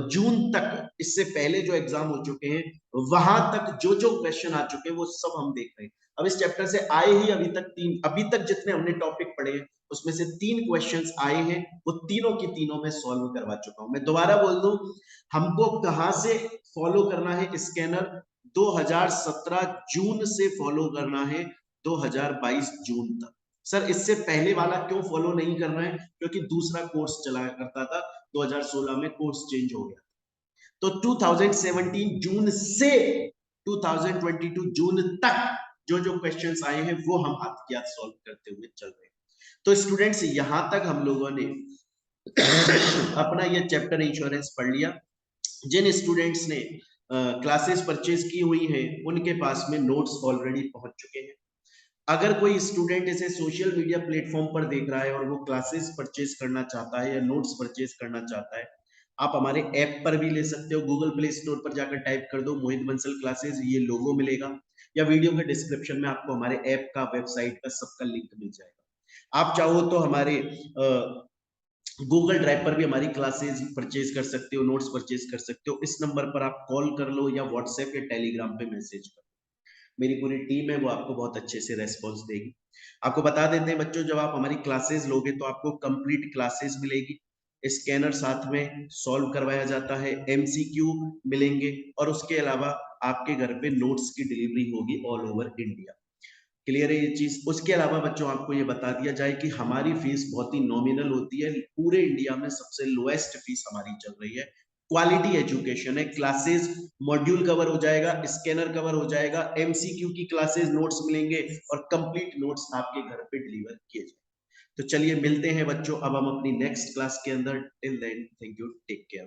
जून तक, इससे पहले जो एग्जाम हो चुके हैं वहां तक जो जो क्वेश्चन आ चुके हैं वो सब हम देख रहे हैं। अब इस चैप्टर से आए ही अभी तक 3, अभी तक जितने हमने टॉपिक पढ़े हैं उसमें से 3 क्वेश्चंस आए हैं, वो तीनों की तीनों में सॉल्व करवा चुका हूं। मैं दोबारा बोल दूं, हमको कहां से फॉलो करना है स्कैनर, 2017 जून से फॉलो करना है 2022 जून तक। सर इससे पहले वाला क्यों फॉलो नहीं करना है, क्योंकि दूसरा कोर्स चला करता था, 2016 में कोर्स चेंज हो गया। तो 2017 जून से 2022 जून तक जो जो क्वेश्चंस आए हैं वो हम हाथ के हाथ सॉल्व करते हुए चल रहे हैं। तो स्टूडेंट्स यहां तक हम लोगों ने अपना ये चैप्टर इंश्योरेंस पढ़ लिया। जिन स्टूडेंट्स ने क्लासेस परचेज की हुई हैं उनके पास में नोट्स ऑलरेडी पहुंच चुके हैं। अगर कोई स्टूडेंट इसे सोशल मीडिया प्लेटफॉर्म पर देख रहा है और वो क्लासेस परचेज करना चाहता है या नोट्स परचेज करना चाहता है, आप हमारे ऐप पर भी ले सकते हो। गूगल प्ले स्टोर पर जाकर टाइप कर दो मोहित बंसल क्लासेस, ये लोगो मिलेगा, या वीडियो के डिस्क्रिप्शन में आपको हमारे ऐप का, वेबसाइट का सबका लिंक मिल जाएगा। आप चाहो तो हमारे गूगल ड्राइव पर भी हमारी क्लासेस परचेज कर सकते हो, नोट्स परचेज कर सकते हो। इस नंबर पर आप कॉल कर लो या व्हाट्सएप या टेलीग्राम पे मैसेज कर, मेरी पूरी टीम है वो आपको बहुत अच्छे से रेस्पॉन्स देगी। आपको बता देते हैं बच्चों, जब आप हमारी क्लासेस लोगे तो आपको कंप्लीट क्लासेस मिलेगी, स्कैनर साथ में सॉल्व करवाया जाता है, एमसीक्यू मिलेंगे, और उसके अलावा आपके घर पे नोट्स की डिलीवरी होगी ऑल ओवर इंडिया। क्लियर है ये चीज। उसके अलावा बच्चों आपको ये बता दिया जाए कि हमारी फीस बहुत ही नॉमिनल होती है, पूरे इंडिया में सबसे लोएस्ट फीस हमारी चल रही है। क्वालिटी एजुकेशन है, क्लासेस मॉड्यूल कवर हो जाएगा, स्कैनर कवर हो जाएगा, एमसीक्यू की क्लासेस नोट्स मिलेंगे और कंप्लीट नोट्स आपके घर पे डिलीवर किए जाएंगे। तो चलिए मिलते हैं बच्चों अब हम अपनी नेक्स्ट क्लास के अंदर। Till then thank you, take care.